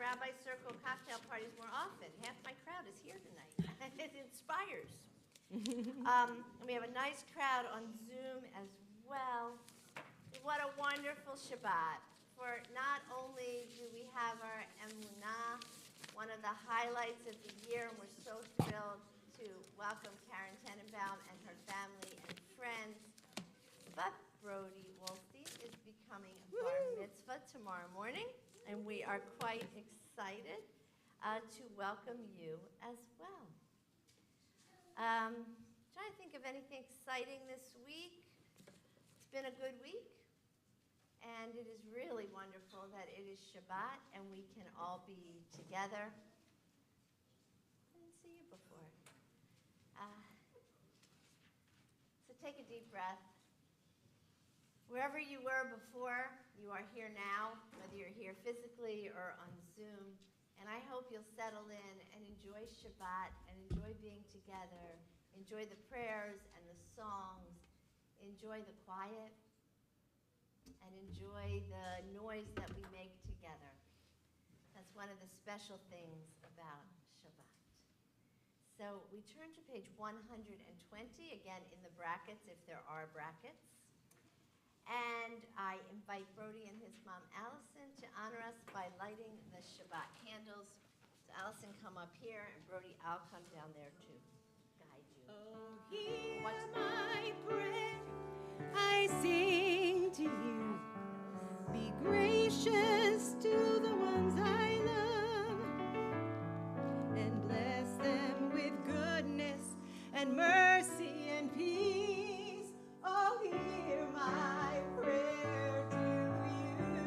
Rabbi Circle cocktail parties more often. Half my crowd is here tonight. It inspires. And we have a nice crowd on Zoom as well. What a wonderful Shabbat. For not only do we have our Emunah, one of the highlights of the year, and we're so thrilled to welcome Karen Tenenbaum and her family and friends, but Brody Wolstein is becoming a bar mitzvah tomorrow morning, and we are quite excited to welcome you as well. Trying to think of anything exciting this week. It's been a good week, and it is really wonderful that it is Shabbat and we can all be together. I didn't see you before. So take a deep breath. Wherever you were before, you are here now, whether you're here physically or on Zoom. And I hope you'll settle in and enjoy Shabbat and enjoy being together. Enjoy the prayers and the songs. Enjoy the quiet. And enjoy the noise that we make together. That's one of the special things about Shabbat. So we turn to page 120, again in the brackets if there are brackets. And I invite Brody and his mom, Allison, to honor us by lighting the Shabbat candles. So Allison, come up here, and Brody, I'll come down there to guide you. Oh, hear my prayer, I sing to you. Be gracious to the ones I love, and bless them with goodness and mercy and peace. Oh, hear my prayer to you.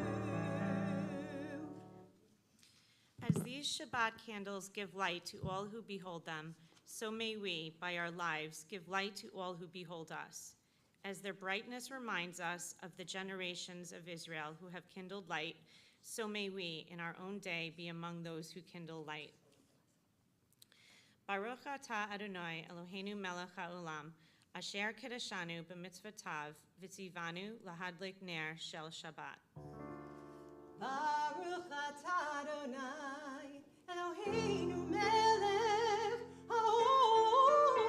As these Shabbat candles give light to all who behold them, so may we, by our lives, give light to all who behold us. As their brightness reminds us of the generations of Israel who have kindled light, so may we, in our own day, be among those who kindle light. Baruch atah Adonai Eloheinu melech haolam, asher kedeshanu b'mitzvotav v'tzivanu lahadlik ner shel Shabbat. Baruch atah Adonai Eloheinu melech haolam,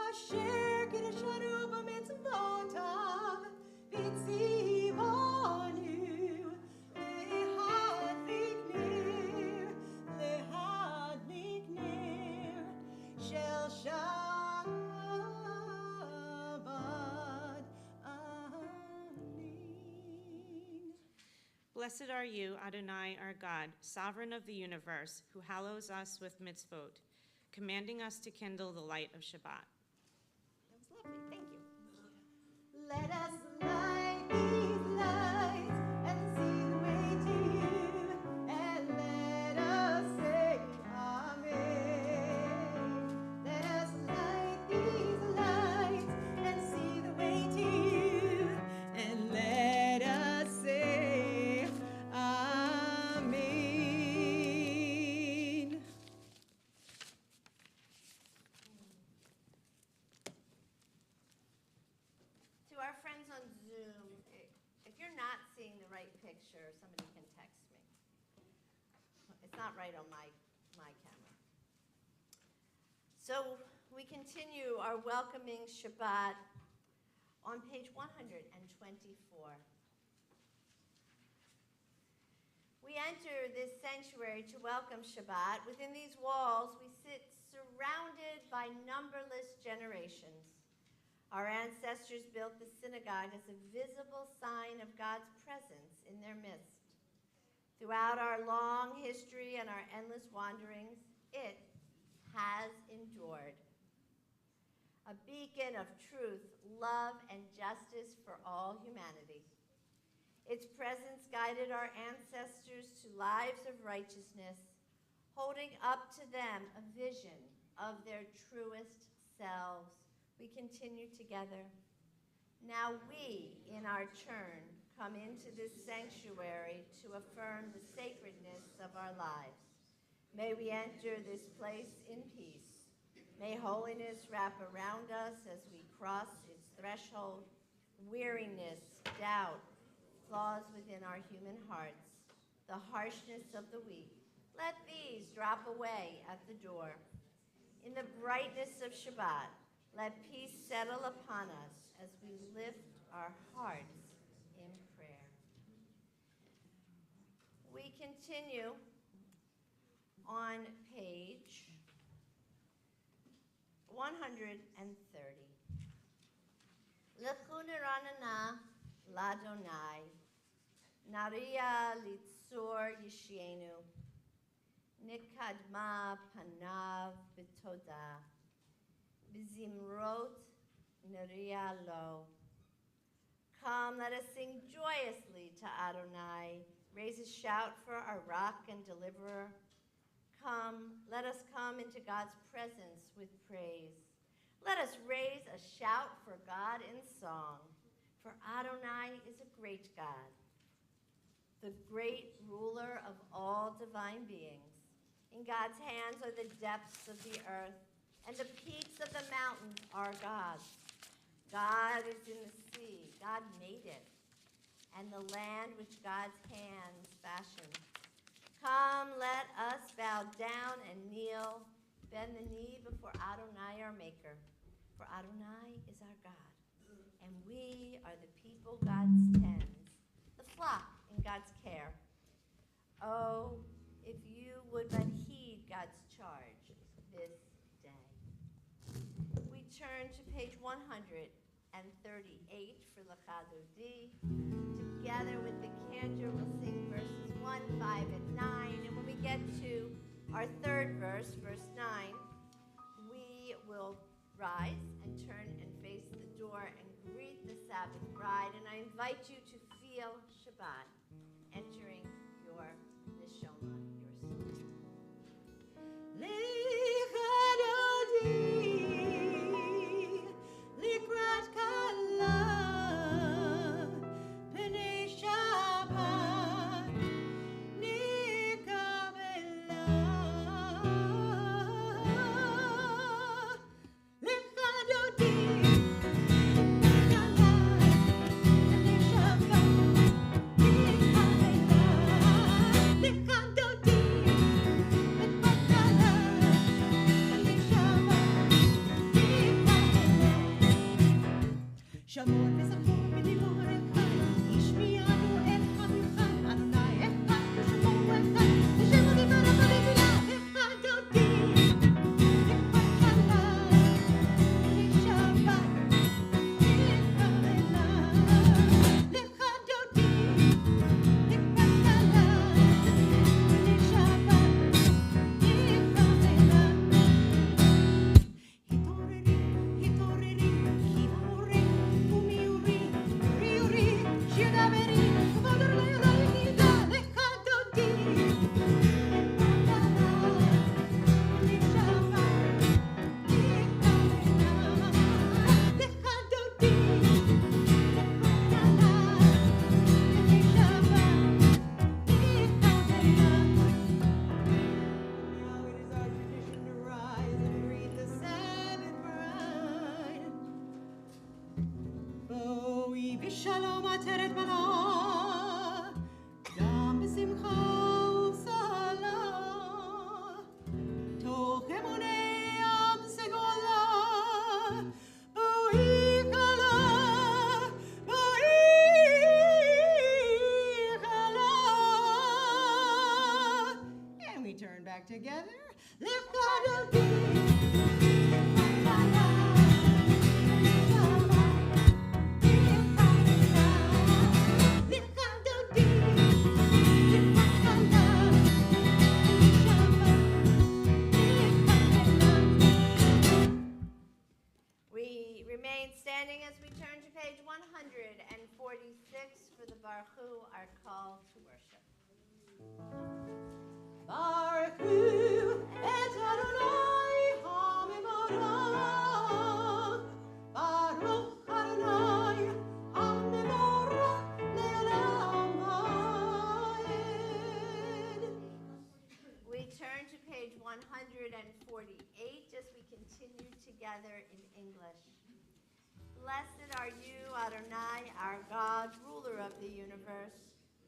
asher kedeshanu b'mitzvotav v'tzivanu lahadlik ner shel Shabbat. Blessed are you, Adonai, our God, sovereign of the universe, who hallows us with mitzvot, commanding us to kindle the light of Shabbat. That was lovely. Thank you. Let us light these lights and see the way to you, and let us say Amen. Let us light these lights and see the way to you, and let us say Amen. To our friends on Zoom, if you're not seeing the right picture, somebody can text me. It's not right on my camera. So we continue our welcoming Shabbat on page 124. We enter this sanctuary to welcome Shabbat. Within these walls, we sit surrounded by numberless generations. Our ancestors built the synagogue as a visible sign of God's presence in their midst. Throughout our long history and our endless wanderings, it has endured. A beacon of truth, love, and justice for all humanity. Its presence guided our ancestors to lives of righteousness, holding up to them a vision of their truest selves. We continue together. Now we, in our turn, come into this sanctuary to affirm the sacredness of our lives. May we enter this place in peace. May holiness wrap around us as we cross its threshold. Weariness, doubt, flaws within our human hearts the harshness of the week. Let these drop away at the door. In the brightness of Shabbat, let peace settle upon us as we lift our hearts in prayer. We continue on page 130. Lechu neranana ladonai, naria litzor yishienu, nikadma panav b'toda, b'zimrot naria lo. Come, let us sing joyously to Adonai, raise a shout for our rock and deliverer. Come, let us come into God's presence with praise. Let us raise a shout for God in song, for Adonai is a great God, the great ruler of all divine beings. In God's hands are the depths of the earth, and the peaks of the mountains are God's. God is in the sea, God made it, and the land which God's hands fashioned. Come, let us bow down and kneel, bend the knee before Adonai our Maker. For Adonai is our God, and we are the people God's tends, the flock in God's care. Oh, if you would but heed God's charge this day. We turn to page 138 for L'Chadodi. Together with the Cantor, we'll sing verses 1, 5, and 9. And when we get to our third verse, verse 9, we will rise and turn and face the door and greet the Sabbath bride. And I invite you to feel Shabbat entering your neshama, your soul. Likrat kala, penei Shabbat, nikabela. Lechadodi, kala, penei Shabbat, nikabela. Lechadodi, kala, penei Shabbat, nikabela. Shamor v'zachor v'dibor echad, ishmi'anu el ha'michad, Adonai echad v'shamor echad, v'shem v'dibor v'dilah echad odi, echad kala, penei Shabbat, nikabela. Echad odi, echad kala, penei Shabbat, nikabela. Hitoreri, hitoreri, kivori, umiuri, uriuri, shidaveri, vodorlei nida, lechadodi, echadala, penei Shabbat, nikabela. Lechadodi, echadala, penei Shabbat, nikabela. Now it is our tradition to rise and greet the Sabbath bride. Boi v'shalom ateret bana, gam b'simcha u'sala, toch emunei am segola. Boi kala, and we turn back together. Lechadodi, kala, Shabbat, nikabela. Lechadodi, kala, Shabbat, nikabela. We remain standing as we turn to page 146 for the Baruch Hu, our call to worship. Baruch Hu et Adonai HaMevorach, Baruch Adonai HaMevorach le'olam va'ed. We turn to page 148 as we continue together in English. Blessed are you, Adonai, our God, ruler of the universe,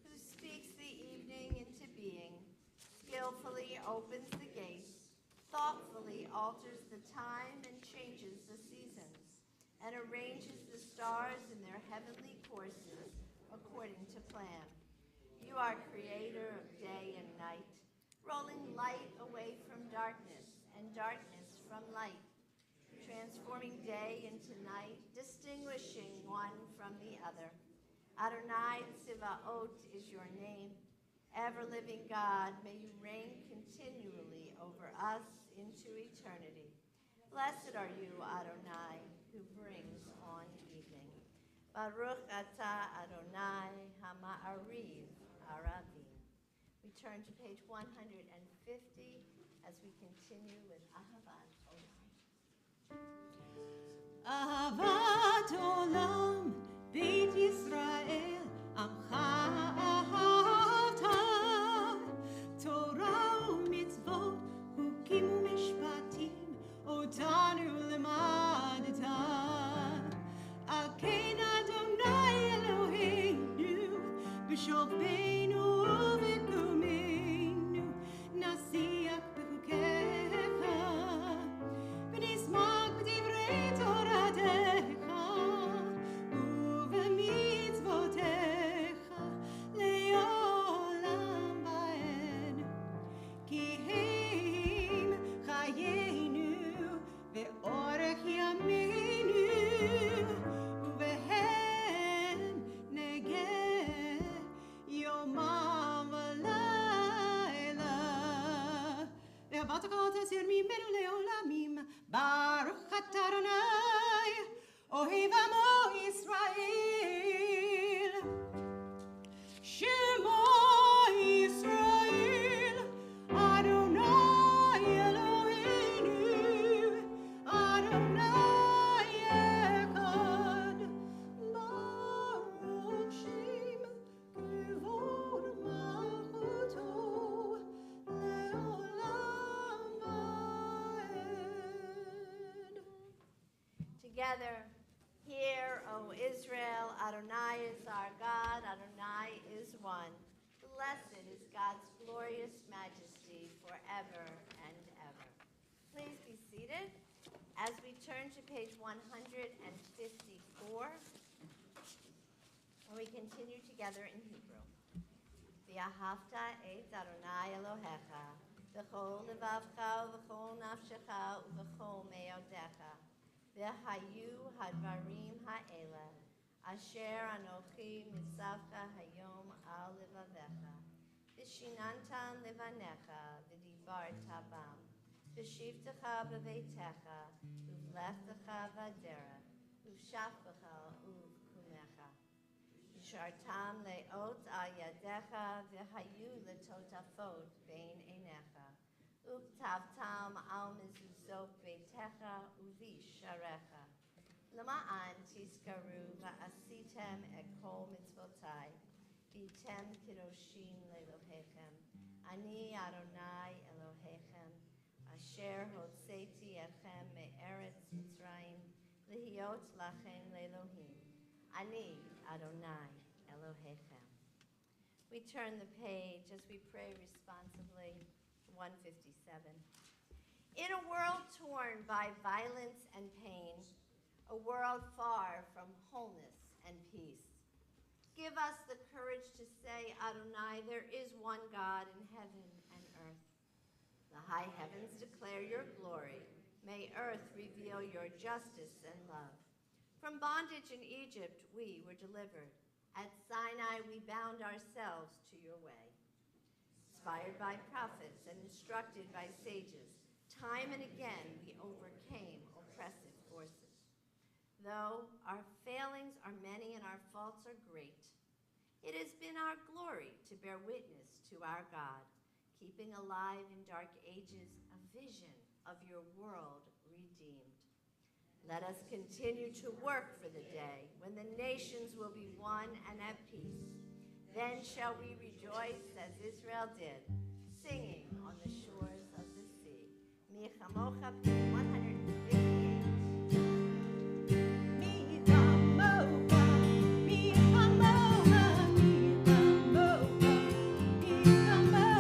who speaks the evening into being, skillfully opens the gates, thoughtfully alters the time and changes the seasons, and arranges the stars in their heavenly courses according to plan. You are creator of day and night, rolling light away from darkness and darkness from light, transforming day into night, distinguishing one from the other. Adonai Tzivaot is your name. Ever-living God, may you reign continually over us into eternity. Blessed are you, Adonai, who brings on evening. Baruch atah Adonai ha'ma'ariv aravim. We turn to page 150 as we continue with Ahavat Olam. Ahavat Olam, Beit Yisrael, Amcha ahavta, Torah u'mitzvot, Hukim u'mishpatim, Otanu lemadta. Al ken Adonai Eloheinu, b'shovbeinu u'b'kumenu, nasiach b'chukecha, v'nismak b'divrei Toratecha, u'b'mitzvotecha, le'olam va'ed. Ki heim chayenu, ve'orech yameinu, u'behem negeh yomam v'layla. Ve'avat kol tasir mimenu le'olamim, Baruch atah Adonai, ohev amo Yisrael. Shema Yisrael, Adonai Eloheinu, Adonai echad. Baruch Shem kivod malchuto, le'olam va'ed. Together, hear, O Israel, Adonai is our God, Adonai is one. Blessed is God's glorious majesty forever and ever. Please be seated as we turn to page 154, and we continue together in Hebrew. V'ahavta et Adonai Elohecha, v'chol levavcha, v'chol nafshecha, v'chol me'odecha. V'hayu hadvarim ha'ela, asher anochi mitzavcha hayom al levavecha. V'shinantan levanecha, v'dibarta bam. V'shivtecha b'veitecha, uv'lechtecha v'derech, uv'shafbecha uv'kumecha. V'shartam le'ot al yadecha, v'hayu letotafot bein einecha. Uktavtam al mezuzot beitecha uvisharecha. Lama'an tiskaru va'asitem et kol mitzvotai. V'tem kidoshim le'lohechem. Ani Adonai Elohechem. Asher hotzeti etchem me'eretz Mitzrayim. Lihiot lachem le'Elohim. Ani Adonai Elohechem. We turn the page as we pray responsibly. 157. In a world torn by violence and pain, a world far from wholeness and peace, give us the courage to say, Adonai, there is one God in heaven and earth. The high heavens declare your glory. May earth reveal your justice and love. From bondage in Egypt, we were delivered. At Sinai, we bound ourselves to your way. Inspired by prophets and instructed by sages, time and again we overcame oppressive forces. Though our failings are many and our faults are great, it has been our glory to bear witness to our God, keeping alive in dark ages a vision of your world redeemed. Let us continue to work for the day when the nations will be one and at peace. Then shall we rejoice as Israel did, singing on the shores of the sea. Mi chamocha, page 158. Mi chamocha, mi chamocha, mi chamocha, mi chamocha.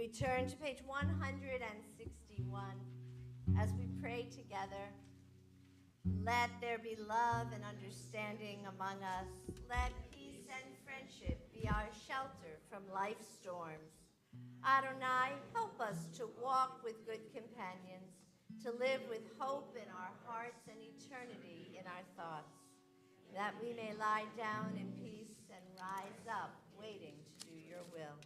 return to page 161 as we pray together. Let there be love and understanding among us. Let peace and friendship be our shelter from life's storms. Adonai, help us to walk with good companions, to live with hope in our hearts and eternity in our thoughts, that we may lie down in peace and rise up, waiting to do your will.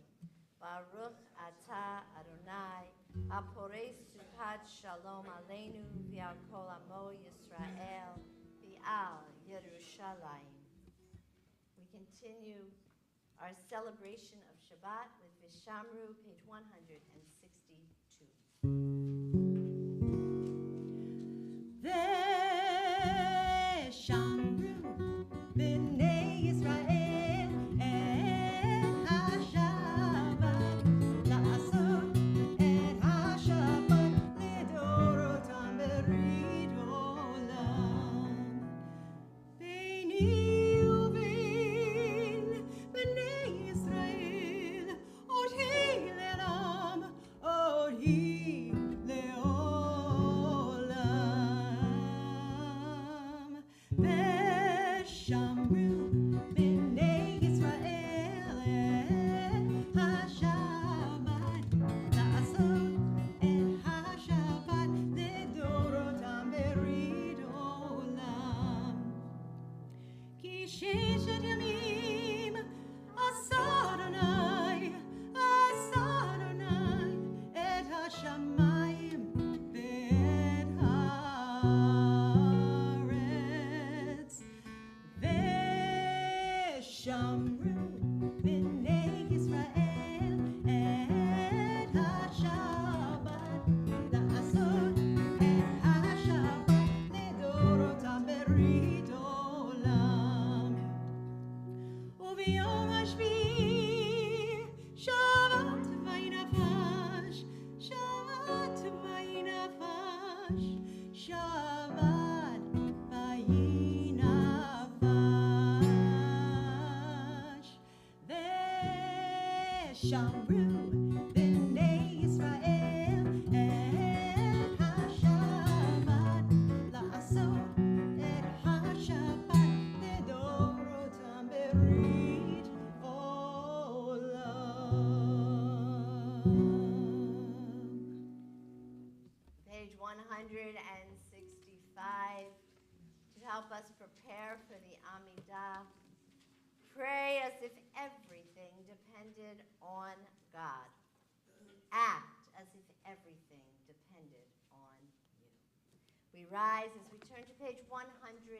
Baruch atah Adonai, haporei sukat shalom aleinu v'al kol amo Yisrael v'al Yerushalayim. We continue our celebration of Shabbat with Vishamru, page 162. Veshamru b'nei Yisrael et HaShabbat la'asot et HaShabbat lidorotam berit olam. Beini uvein b'nei Yisrael oti le'olam, oti le'olam. Veshamru b'nei Yisrael et HaShabbat la'asot et HaShabbat lidorotam berit olam. Ki sheshet yamim asa Adonai et hashamayim ve'et haaretz. Veshamru b'nei Yisrael et HaShabbat la'asot et HaShabbat lidorotam berit olam. U'biyom hashvi'i Shabbat vayinafash, Shabbat vayinafash, Shabbat vayinafash. Veshamru b'nei Yisrael et HaShabbat la'asot et HaShabbat lidorotam berit olam. Page 165, to help us prepare for the Amidah. Pray as if everything depended on God. Act as if everything depended on you. We rise as we turn to page 166.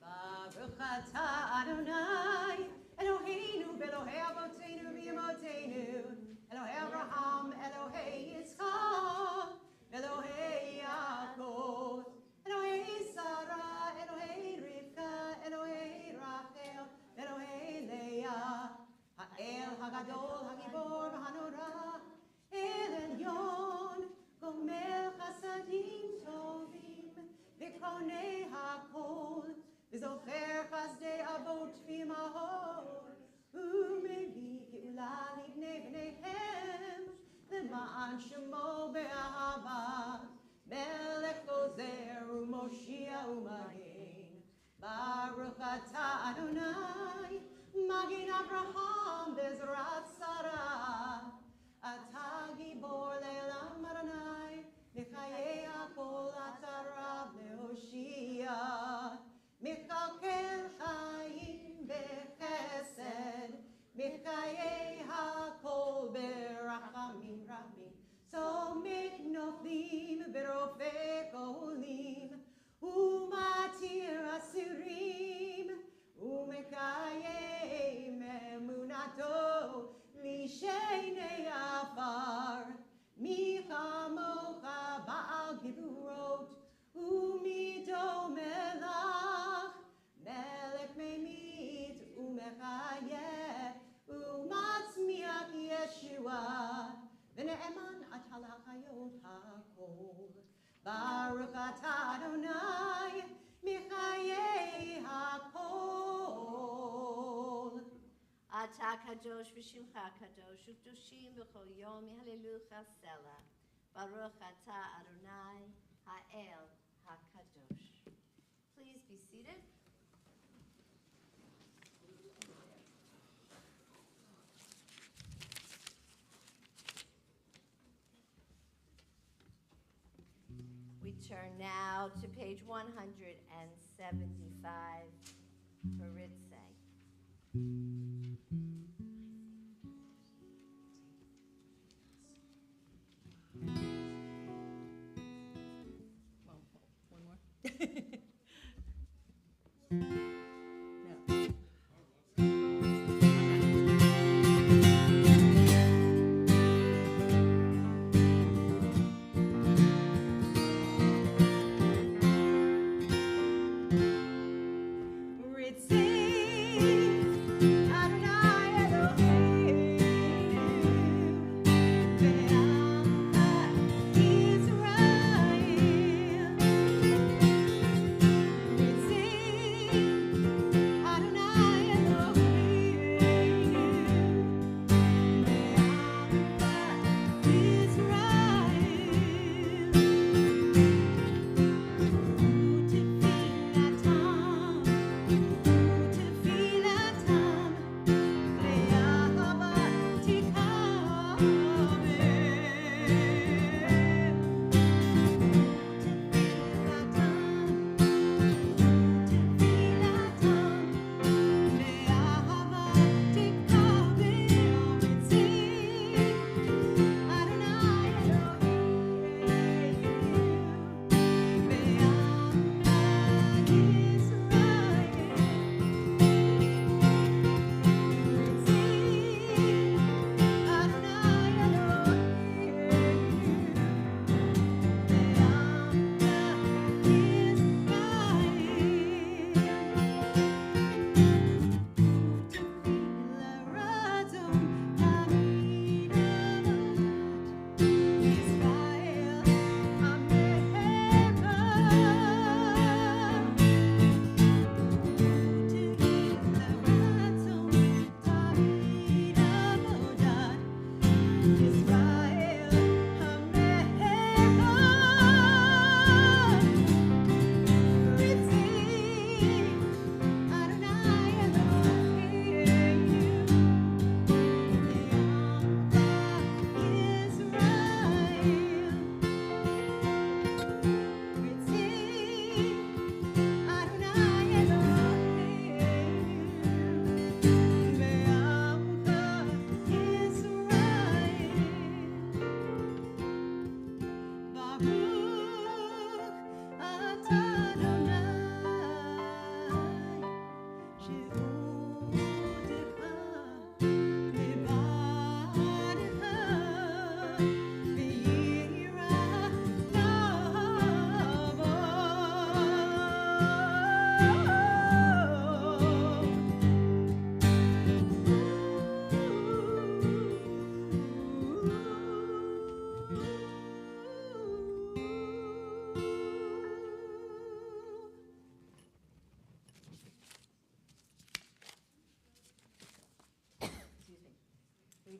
Baruch atah Adonai, Eloheinu v'Elohei Avoteinu v'Imotenu, Elohei Abraham, Elohei Yitzchak, Elohei Yaakov, Elohei Sarah, Elohei Rivka, Elohei Rachel, Elohei Leah, Ha'el Hagadol, Hagibor, V'Hanorah, El Elyon, Gomel Chasadim Tovim, V'Konei HaKol, V'Zocher Chasdei Avot V'Imahot, U'Mevi Geula Livnei B'neihem, L'ma'an Shemo Be'ahava, Melech Gozer U'Moshia U'Magen. Baruch atah Adonai, Magen Abraham Bezrat Sarah, Atah Gibor Le'elam Adonai, Mechayei HaKol Atah Rav Le'Hoshia. Mechalkel Chaim Bechesed, Mechayei HaKol Berachamim Rabim. So make noflim v'rofei kolim, umatir asurim, umekayei memunato lishenei afar. Mi chamocha ba'al givurot, umido melach, melech memit umechayeh, umatzmiach Yeshua. V'ne'eman atal ha'chayot ha'kol. Baruch atah Adonai, michayei ha'kol. אתה קדוש ושמך קדוש וקדושים בכל יום יהללוך סלע. ברוך אתה אדוני האל הקדוש. Please be seated. We turn now to page 175 for Ritzay. One more. No.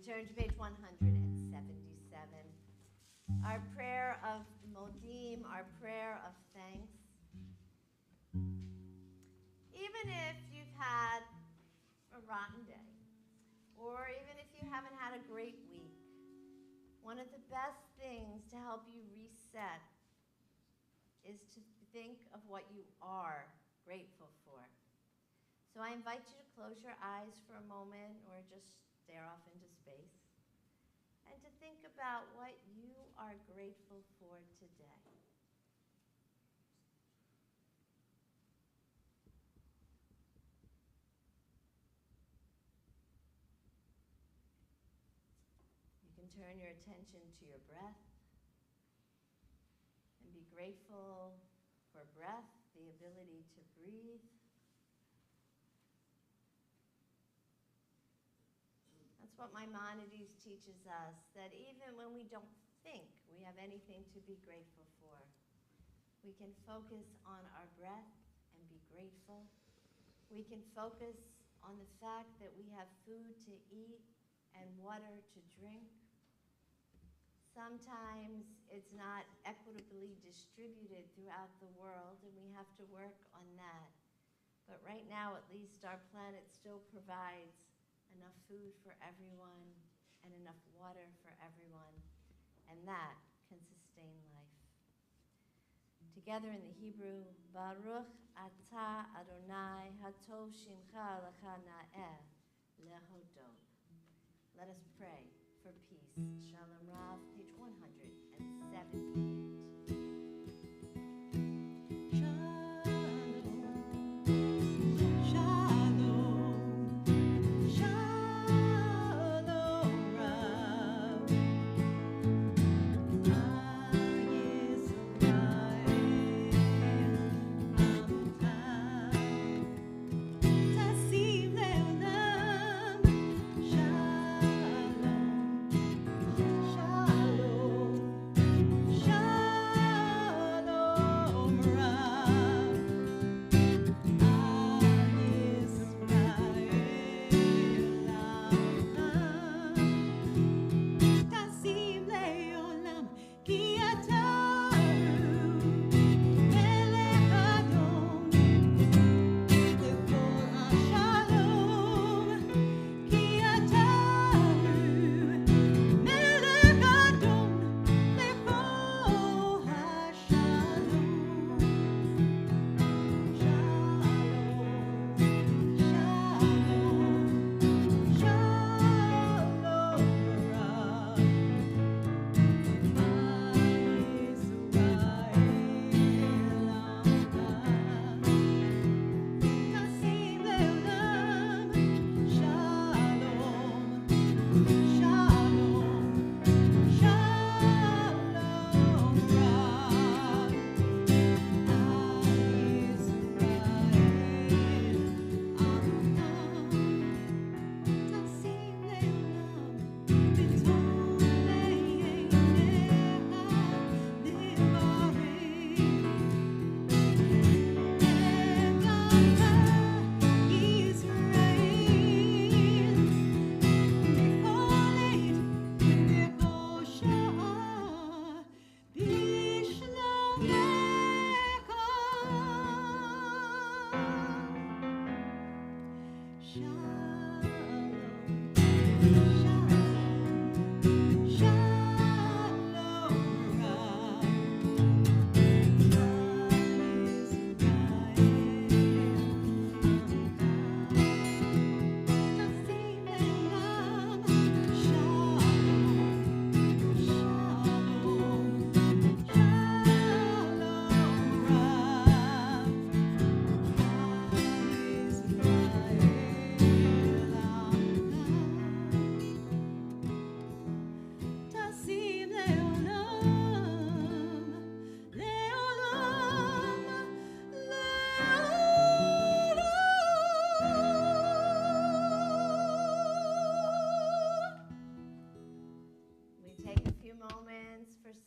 Turn to page 177. Our prayer of Modim, our prayer of thanks. Even if you've had a rotten day, or even if you haven't had a great week, one of the best things to help you reset is to think of what you are grateful for. So I invite you to close your eyes for a moment, or just stare off into space, and to think about what you are grateful for today. You can turn your attention to your breath and be grateful for breath, the ability to breathe. That's what Maimonides teaches us, that even when we don't think we have anything to be grateful for, we can focus on our breath and be grateful. We can focus on the fact that we have food to eat and water to drink. Sometimes it's not equitably distributed throughout the world, and we have to work on that. But right now, at least, our planet still provides enough food for everyone and enough water for everyone, and that can sustain life. Together in the Hebrew, Baruch Atah Adonai Hatov Shimcha Lecha Na'eh Lehodot. Let us pray for peace. Shalom Rav, page 178.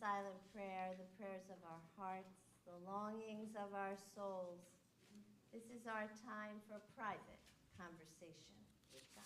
Silent prayer, the prayers of our hearts, the longings of our souls. This is our time for private conversation with God.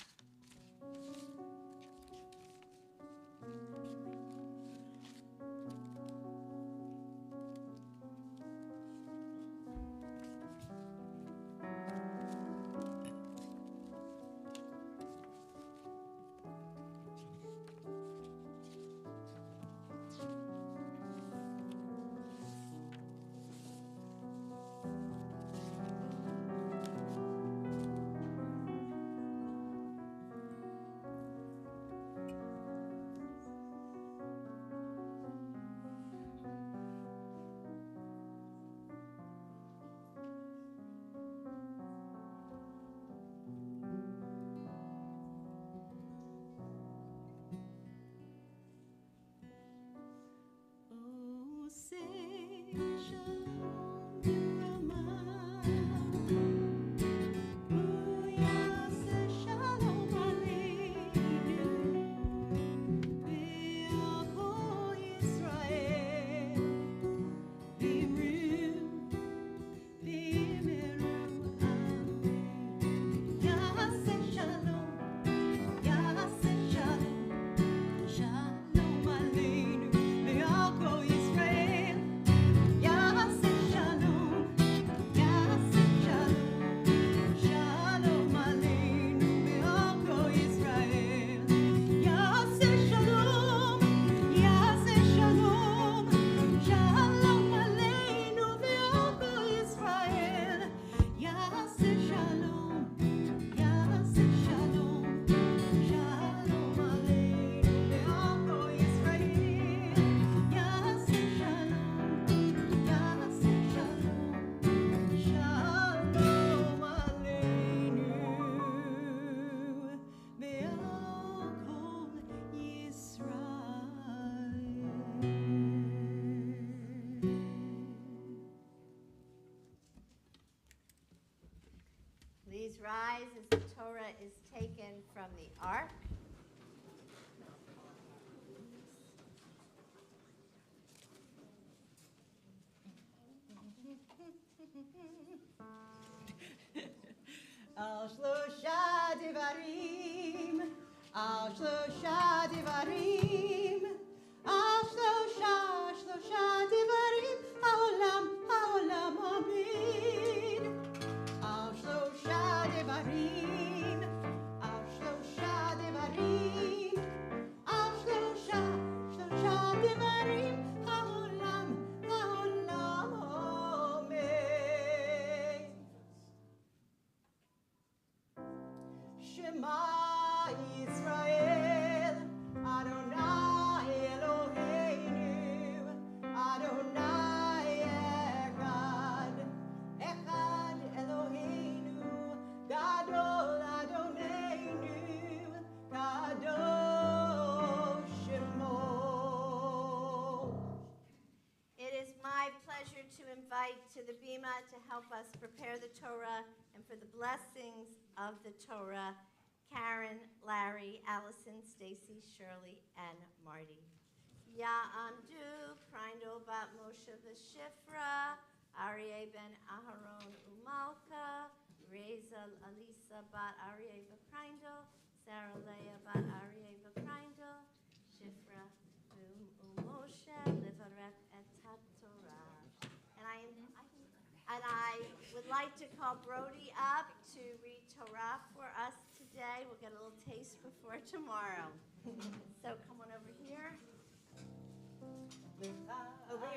Please rise as the Torah is taken from the ark. Al shlosha devarim, al shlosha devarim, al shlosha devarim, haolam amid. Al shlosha devarim, al shlosha devarim, al shlosha devarim, haolam amid. Shema Yisrael, Adonai Eloheinu, Adonai Echad, Echad Eloheinu, Gadol Adonenu, Kadosh Shemo. It is my pleasure to invite to the Bima to help us prepare the Torah and for the blessings of the Torah, Karen, Larry, Allison, Stacy, Shirley, and Marty. Ya'amdu, Prindle bat Moshe v'Shifra, Aryeh ben Aharon u'Malka, Reza Alisa bat Aryeh v'Prindle, Sarah Leah bat Aryeh v'Prindle, Shifra u'Moshe, Livarech et Torah. And I would like to call Brody up to read Torah for us today. We'll get a little taste before tomorrow. So come on over here. Over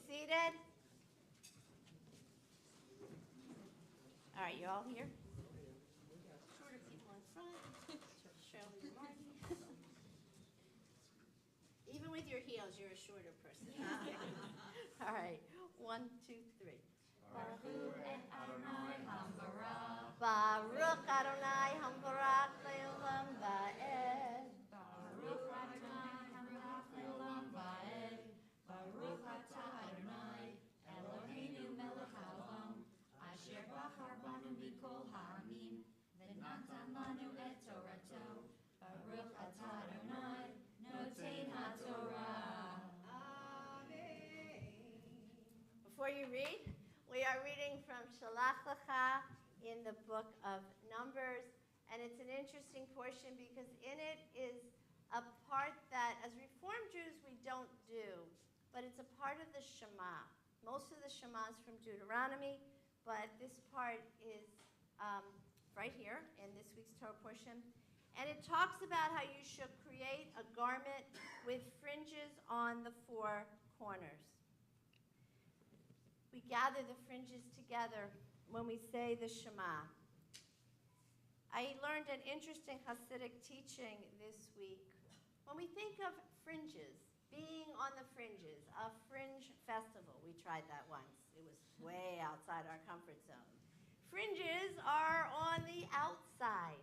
seated. All right, you all here? Shorter people in front. Shirley and Marty. Even with your heels, you're a shorter person. All right, 1, 2, 3. Baruch Adonai Hambarak Le'olam Va'ed. Baruch Adonai Hambarak Le'olam Va'ed. Baruch Atah Adonai Eloheinu Melech Haolam Asher Bachar Banu Mikol Ha'amim V'natan Lanu Et Torato. Baruch Atah Adonai Notein HaTorah. Amen. Before you read, we are reading from Shalach Lecha in the book of Numbers, and it's an interesting portion because in it is a part that, as Reformed Jews, we don't do, but it's a part of the Shema. Most of the Shema is from Deuteronomy, but this part is right here in this week's Torah portion, and it talks about how you should create a garment with fringes on the 4 corners. We gather the fringes together when we say the Shema. I learned an interesting Hasidic teaching this week. When we think of fringes, being on the fringes, a fringe festival, we tried that once. It was way outside our comfort zone. Fringes are on the outside.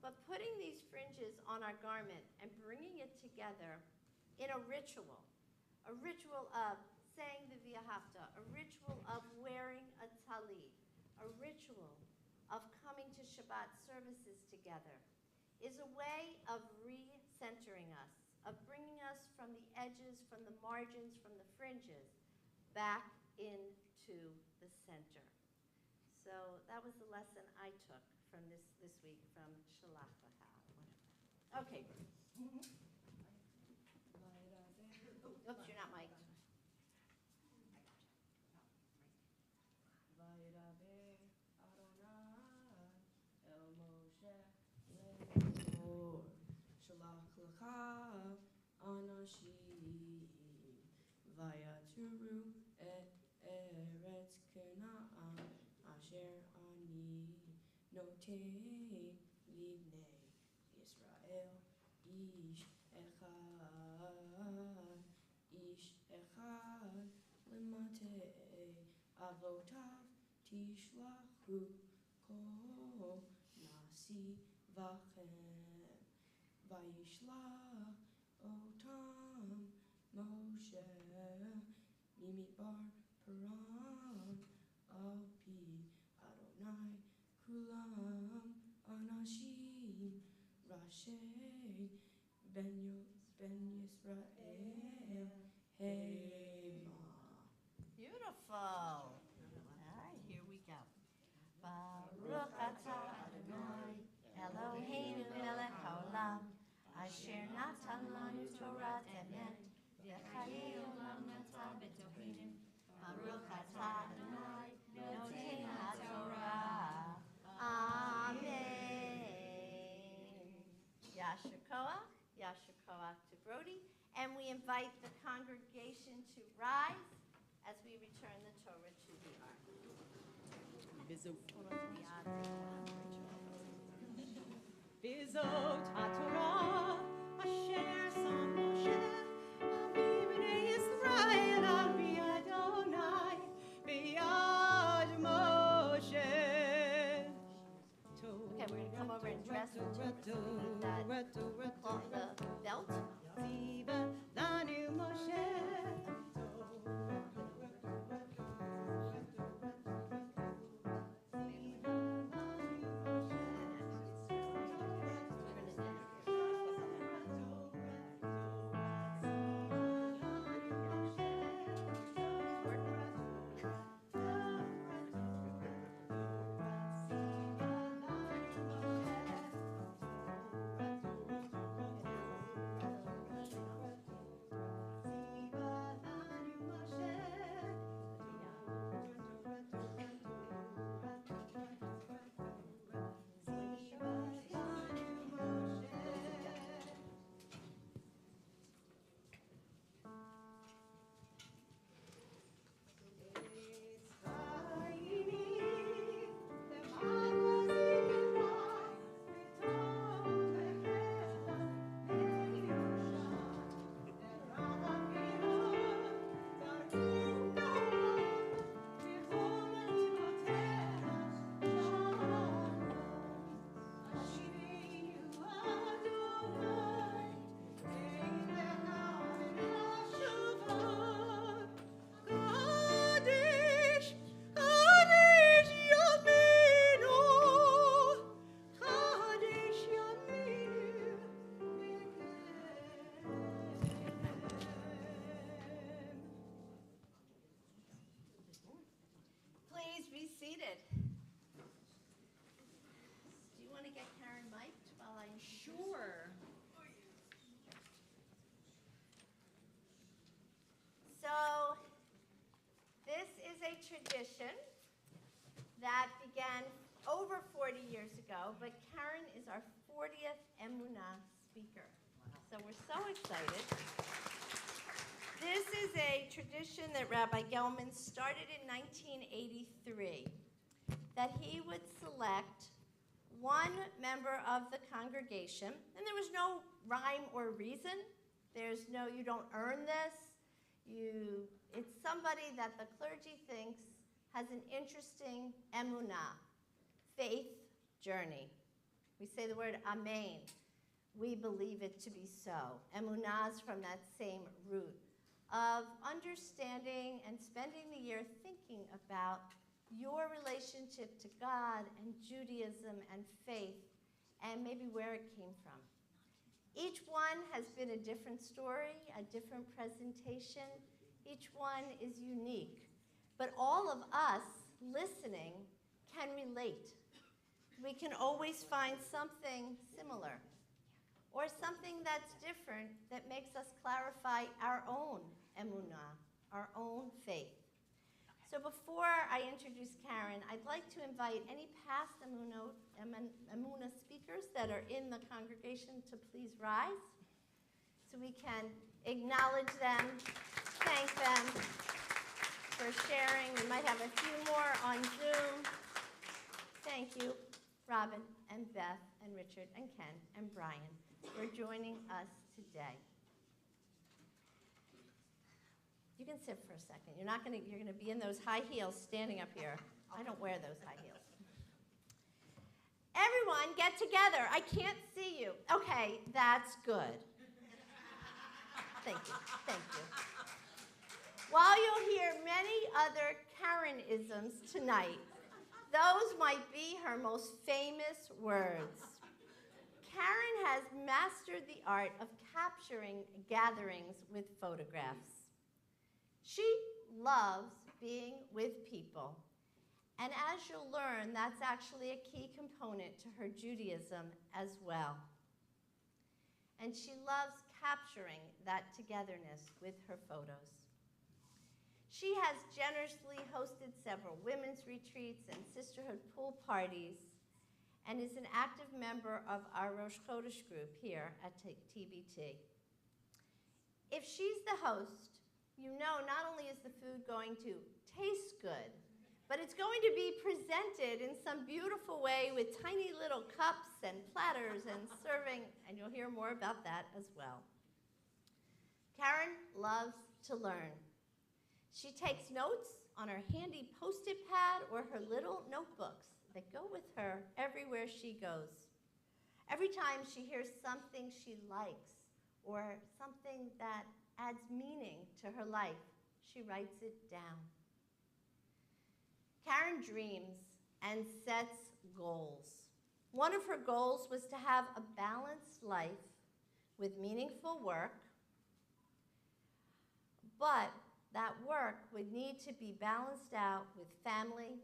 But putting these fringes on our garment and bringing it together in a ritual of saying the V'ahavta, a ritual of wearing a talit, a ritual of coming to Shabbat services together, is a way of recentering us, of bringing us from the edges, from the margins, from the fringes, back into the center. So that was the lesson I took from this week from Shalach Lecha. Okay. Oops, you're not mic'd. Vaydaber Adonai el Echa Anashim Vayaturu Eretz Canaan Asher Ani Noten Livnei Israel Ish Echad Lemate Avotav Tishlahu Kol Nasi Vachem Vayishlach Otam Moshe Mimidbar Paran Alpi Adonai Kulam Anashim Rashi Ben Yisrael Hema. Beautiful. All right, here we go. Baruch atah Adonai Eloheinu melech haolam asher natan lanu Torah emet v'chaye olam nata b'tohim. Baruch atah Adonai noten haTorah. Amen. Yasher koach, Yasher koach to Brody, and we invite the congregation to rise as we return the Torah to the ark. Bizot HaTorah asher son Moshe B'nei Yisrael al pi Adonai b'yad Moshe. Okay, we're going to come over and dress the Torah. So we need that cloth, the belt. Ziva lanu Moshe. Please be seated. Do you want to get Karen mic'd while I introduce? Sure. So, this is a tradition that began over 40 years ago, but Karen is our 40th Emunah speaker. So we're so excited. This is a tradition that Rabbi Gelman started in 1983, that he would select one member of the congregation, and there was no rhyme or reason. There's no, you don't earn this. It's somebody that the clergy thinks has an interesting emunah, faith journey. We say the word amen. We believe it to be so. Emunah is from that same root of understanding and spending the year thinking about your relationship to God and Judaism and faith and maybe where it came from. Each one has been a different story, a different presentation. Each one is unique. But all of us listening can relate. We can always find something similar or something that's different that makes us clarify our own emunah, our own faith. So before I introduce Karen, I'd like to invite any past emunah speakers that are in the congregation to please rise. so we can acknowledge them, thank them for sharing. We might have a few more on Zoom. Thank you, Robin and Beth and Richard and Ken and Brian for joining us today. You can sit for a second. You're going to be in those high heels standing up here. I don't wear those high heels. Everyone, get together. I can't see you. Okay, that's good. Thank you. Thank you. While you'll hear many other Karen-isms tonight, those might be her most famous words. Karen has mastered the art of capturing gatherings with photographs. She loves being with people. And as you'll learn, that's actually a key component to her Judaism as well. And she loves capturing that togetherness with her photos. She has generously hosted several women's retreats and sisterhood pool parties and is an active member of our Rosh Chodesh group here at TBT. If she's the host, you know not only is the food going to taste good, but it's going to be presented in some beautiful way with tiny little cups and platters and serving, and you'll hear more about that as well. Karen loves to learn. She takes notes on her handy Post-it pad or her little notebooks that go with her everywhere she goes. Every time she hears something she likes or something that adds meaning to her life, she writes it down. Karen dreams and sets goals. One of her goals was to have a balanced life with meaningful work, but that work would need to be balanced out with family,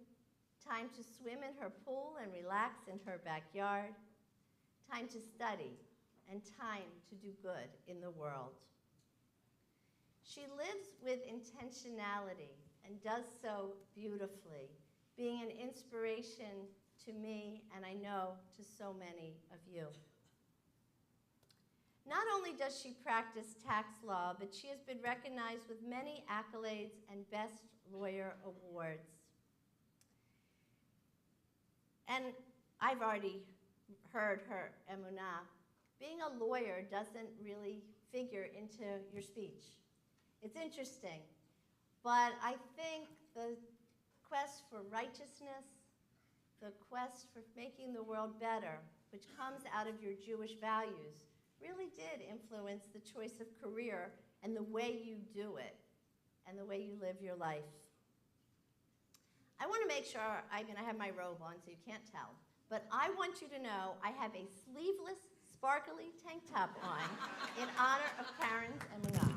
time to swim in her pool and relax in her backyard, time to study, and time to do good in the world. She lives with intentionality and does so beautifully, being an inspiration to me and I know to so many of you. Not only does she practice tax law, but she has been recognized with many accolades and Best Lawyer awards. And I've already heard her emunah. Being a lawyer doesn't really figure into your speech. It's interesting, but I think the quest for righteousness, the quest for making the world better, which comes out of your Jewish values, really did influence the choice of career and the way you do it and the way you live your life. I want to make sure, I have my robe on so you can't tell, but I want you to know I have a sleeveless, sparkly tank top on in honor of Karen's emunah.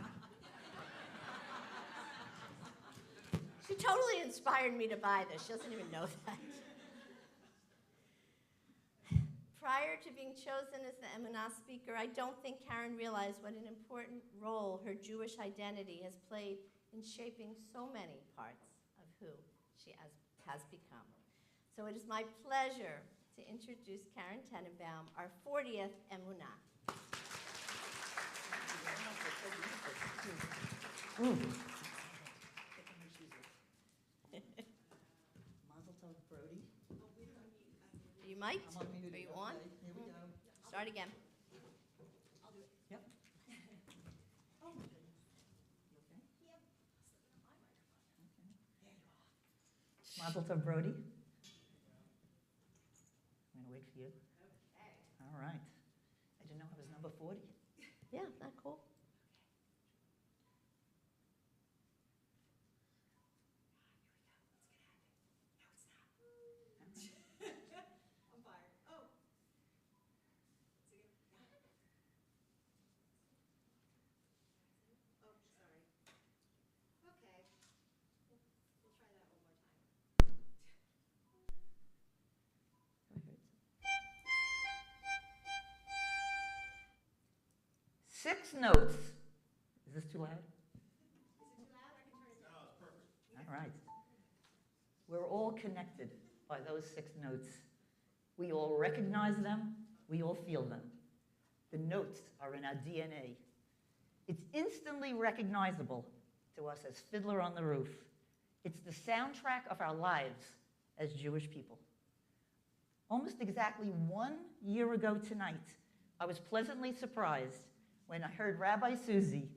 She totally inspired me to buy this. She doesn't even know that. Prior to being chosen as the emunah speaker, I don't think Karen realized what an important role her Jewish identity has played in shaping so many parts of who she has become. So it is my pleasure to introduce Karen Tenenbaum, our 40th emunah. Mazel tov, Brody. You might? I'm unmuted. Are you on? Okay, here we go. Start again. Yep. Oh, my goodness. You okay? Yep. Okay. There you are. Mazel tov, Brody. I'm going to wait for you. Okay. All right. I didn't know I was number 40. Yeah, isn't that cool? Six notes. Is this too loud? Is it too loud? I can turn it down. No, it's perfect. All right. We're all connected by those 6 notes. We all recognize them. We all feel them. The notes are in our DNA. It's instantly recognizable to us as Fiddler on the Roof. It's the soundtrack of our lives as Jewish people. Almost exactly 1 year ago tonight, I was pleasantly surprised when I heard Rabbi Susie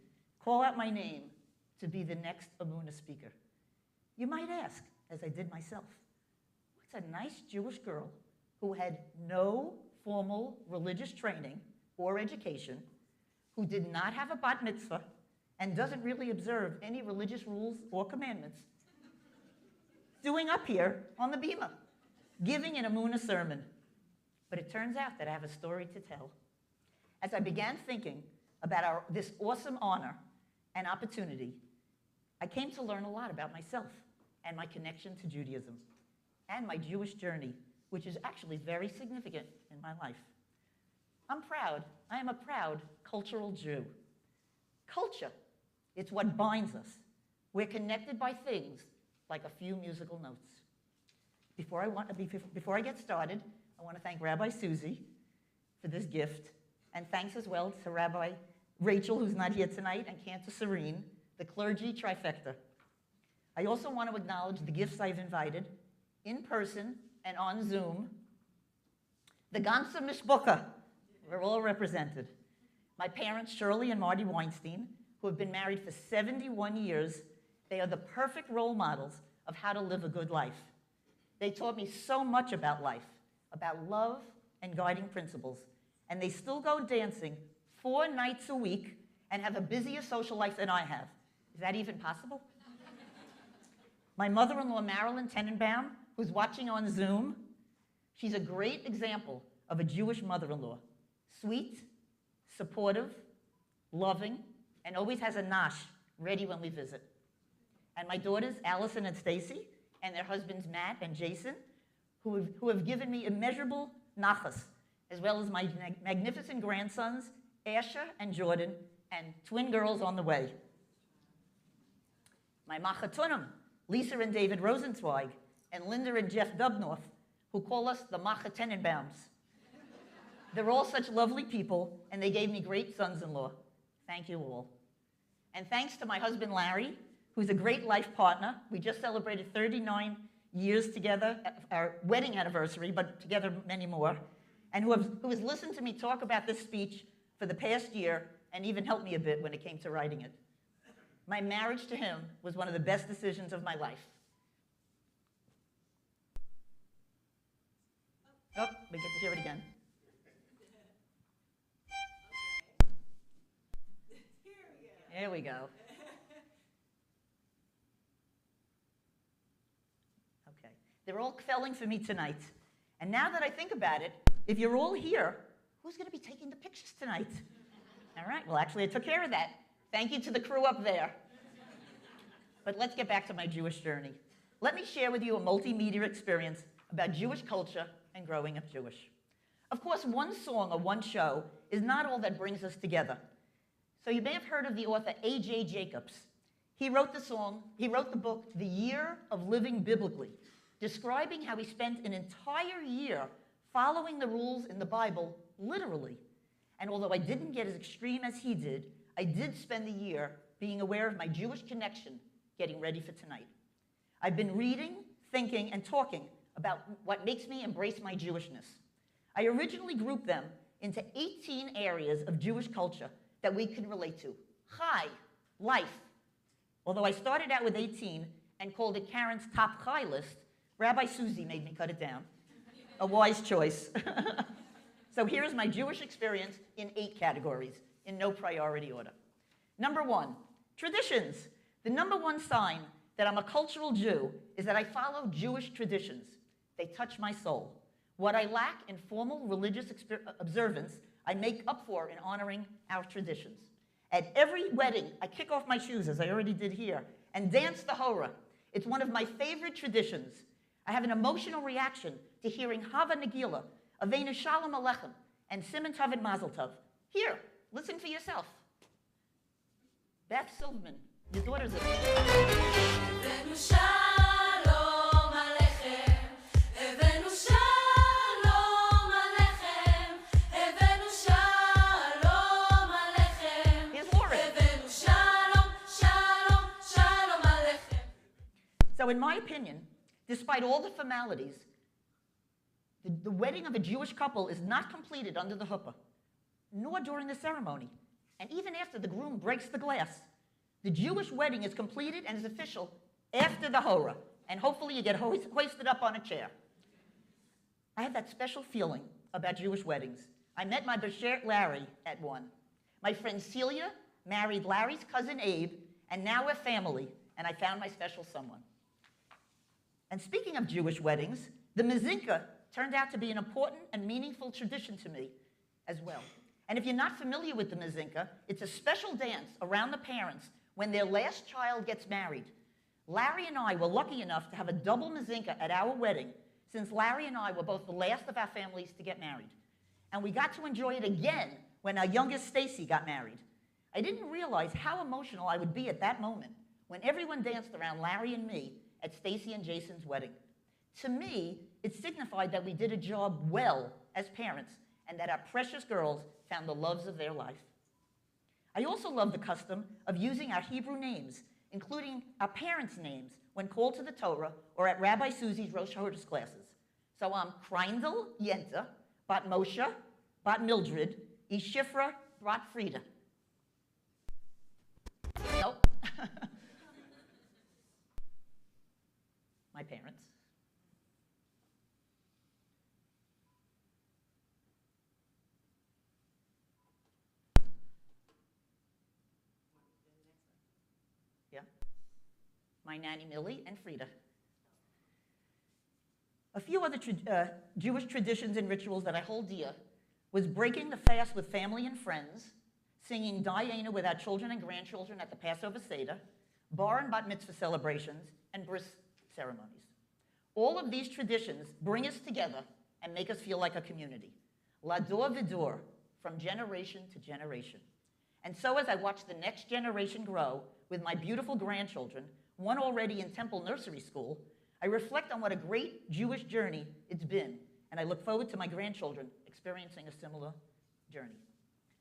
call out my name to be the next Amunah speaker. You might ask, as I did myself, what's a nice Jewish girl who had no formal religious training or education, who did not have a bat mitzvah, and doesn't really observe any religious rules or commandments, doing up here on the bima, giving an Amunah sermon? But it turns out that I have a story to tell. As I began thinking about this awesome honor and opportunity, I came to learn a lot about myself and my connection to Judaism and my Jewish journey, which is actually very significant in my life. I'm proud. I am a proud cultural Jew. Culture, it's what binds us. We're connected by things like a few musical notes. Before I get started, I want to thank Rabbi Susie for this gift, and thanks as well to Rabbi Rachel, who's not here tonight, and Cantor Sarene, the clergy trifecta. I also want to acknowledge the gifts I've invited, in person and on Zoom. The ganze Mishbucha, we're all represented. My parents, Shirley and Marty Weinstein, who have been married for 71 years, they are the perfect role models of how to live a good life. They taught me so much about life, about love and guiding principles, and they still go dancing 4 nights a week and have a busier social life than I have. Is that even possible? My mother-in-law, Marilyn Tenenbaum, who's watching on Zoom, she's a great example of a Jewish mother-in-law. Sweet, supportive, loving, and always has a nash ready when we visit. And my daughters, Allison and Stacy, and their husbands, Matt and Jason, who have given me immeasurable nachas, as well as my magnificent grandsons, Asher and Jordan, and twin girls on the way. My machatunim, Lisa and David Rosenzweig, and Linda and Jeff Dubnoff, who call us the Machatenenbaums. They're all such lovely people, and they gave me great sons-in-law. Thank you all. And thanks to my husband, Larry, who's a great life partner. We just celebrated 39 years together, our wedding anniversary, but together many more, and who has listened to me talk about this speech for the past year and even helped me a bit when it came to writing it. My marriage to him was one of the best decisions of my life. Oh, we get to hear it again. Here we go. Okay. They're all felling for me tonight. And now that I think about it, if you're all here, who's going to be taking the pictures tonight? All right. Well, actually, I took care of that. Thank you to the crew up there. But let's get back to my Jewish journey. Let me share with you a multimedia experience about Jewish culture and growing up Jewish. Of course, one song or one show is not all that brings us together. So you may have heard of the author A.J. Jacobs. He wrote the book, The Year of Living Biblically, describing how he spent an entire year following the rules in the Bible literally. And although I didn't get as extreme as he did, I did spend the year being aware of my Jewish connection, getting ready for tonight. I've been reading, thinking, and talking about what makes me embrace my Jewishness. I originally grouped them into 18 areas of Jewish culture that we can relate to. Chai, life. Although I started out with 18 and called it Karen's top chai list, Rabbi Susie made me cut it down. A wise choice. So here's my Jewish experience in 8 categories, in no priority order. Number 1, traditions. The number 1 sign that I'm a cultural Jew is that I follow Jewish traditions. They touch my soul. What I lack in formal religious observance, I make up for in honoring our traditions. At every wedding, I kick off my shoes, as I already did here, and dance the hora. It's one of my favorite traditions. I have an emotional reaction to hearing Hava Nagila, Avenu Shalom Aleichem, and Siman Tov and Mazel Tov. Here, listen for yourself. Beth Silverman, your daughter's a... Avenu Shalom Aleichem, Avenu Shalom Aleichem, Avenu Shalom Aleichem. Here's Lauren. So in my opinion, despite all the formalities, the wedding of a Jewish couple is not completed under the chuppah, nor during the ceremony. And even after the groom breaks the glass, the Jewish wedding is completed and is official after the hora. And hopefully you get hoisted up on a chair. I have that special feeling about Jewish weddings. I met my beshert Larry at one. My friend Celia married Larry's cousin Abe, and now we're family, and I found my special someone. And speaking of Jewish weddings, the mezinka turned out to be an important and meaningful tradition to me as well. And if you're not familiar with the mezinka, it's a special dance around the parents when their last child gets married. Larry and I were lucky enough to have a double mezinka at our wedding, since Larry and I were both the last of our families to get married. And we got to enjoy it again when our youngest Stacy got married. I didn't realize how emotional I would be at that moment when everyone danced around Larry and me at Stacy and Jason's wedding. To me, it signified that we did a job well as parents and that our precious girls found the loves of their life. I also love the custom of using our Hebrew names, including our parents' names, when called to the Torah or at Rabbi Susie's Rosh Hashanah classes. So I'm Kreindel Yenta, Bat Moshe, Bat Mildred, Ishifra, Bat Frida. Nope. My parents. Yeah. My nanny Millie and Frida. A few other Jewish traditions and rituals that I hold dear was breaking the fast with family and friends, singing Dayenu with our children and grandchildren at the Passover Seder, bar and bat mitzvah celebrations, and bris ceremonies. All of these traditions bring us together and make us feel like a community. Lador v'dor, from generation to generation. And so as I watch the next generation grow with my beautiful grandchildren, one already in Temple Nursery School, I reflect on what a great Jewish journey it's been, and I look forward to my grandchildren experiencing a similar journey.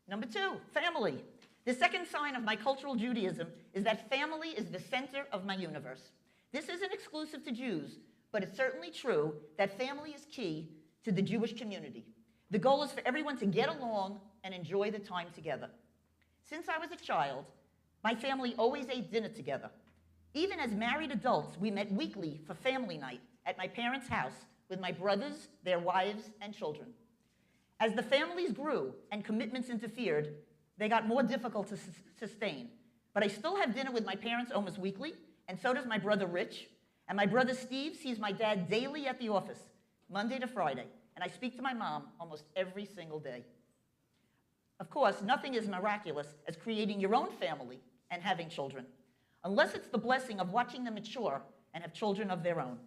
Number 2, family. The second sign of my cultural Judaism is that family is the center of my universe. This isn't exclusive to Jews, but it's certainly true that family is key to the Jewish community. The goal is for everyone to get along and enjoy the time together. Since I was a child, my family always ate dinner together. Even as married adults, we met weekly for family night at my parents' house with my brothers, their wives, and children. As the families grew and commitments interfered, they got more difficult to sustain. But I still have dinner with my parents almost weekly, and so does my brother Rich. And my brother Steve sees my dad daily at the office, Monday to Friday, and I speak to my mom almost every single day. Of course, nothing is miraculous as creating your own family and having children, unless it's the blessing of watching them mature and have children of their own.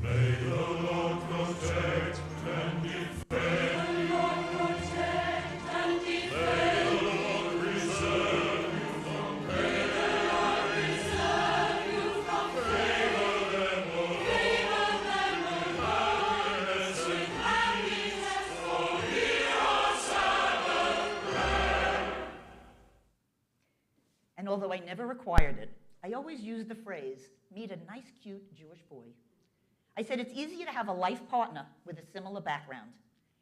May the Lord protect and defend. May the Lord protect and defend. May the Lord preserve you from pain. May the Lord preserve you from pain. Favor them with happiness and happiness, for we are Sabbath bread. And although I never required it, I always used the phrase, meet a nice, cute Jewish boy. I said it's easier to have a life partner with a similar background.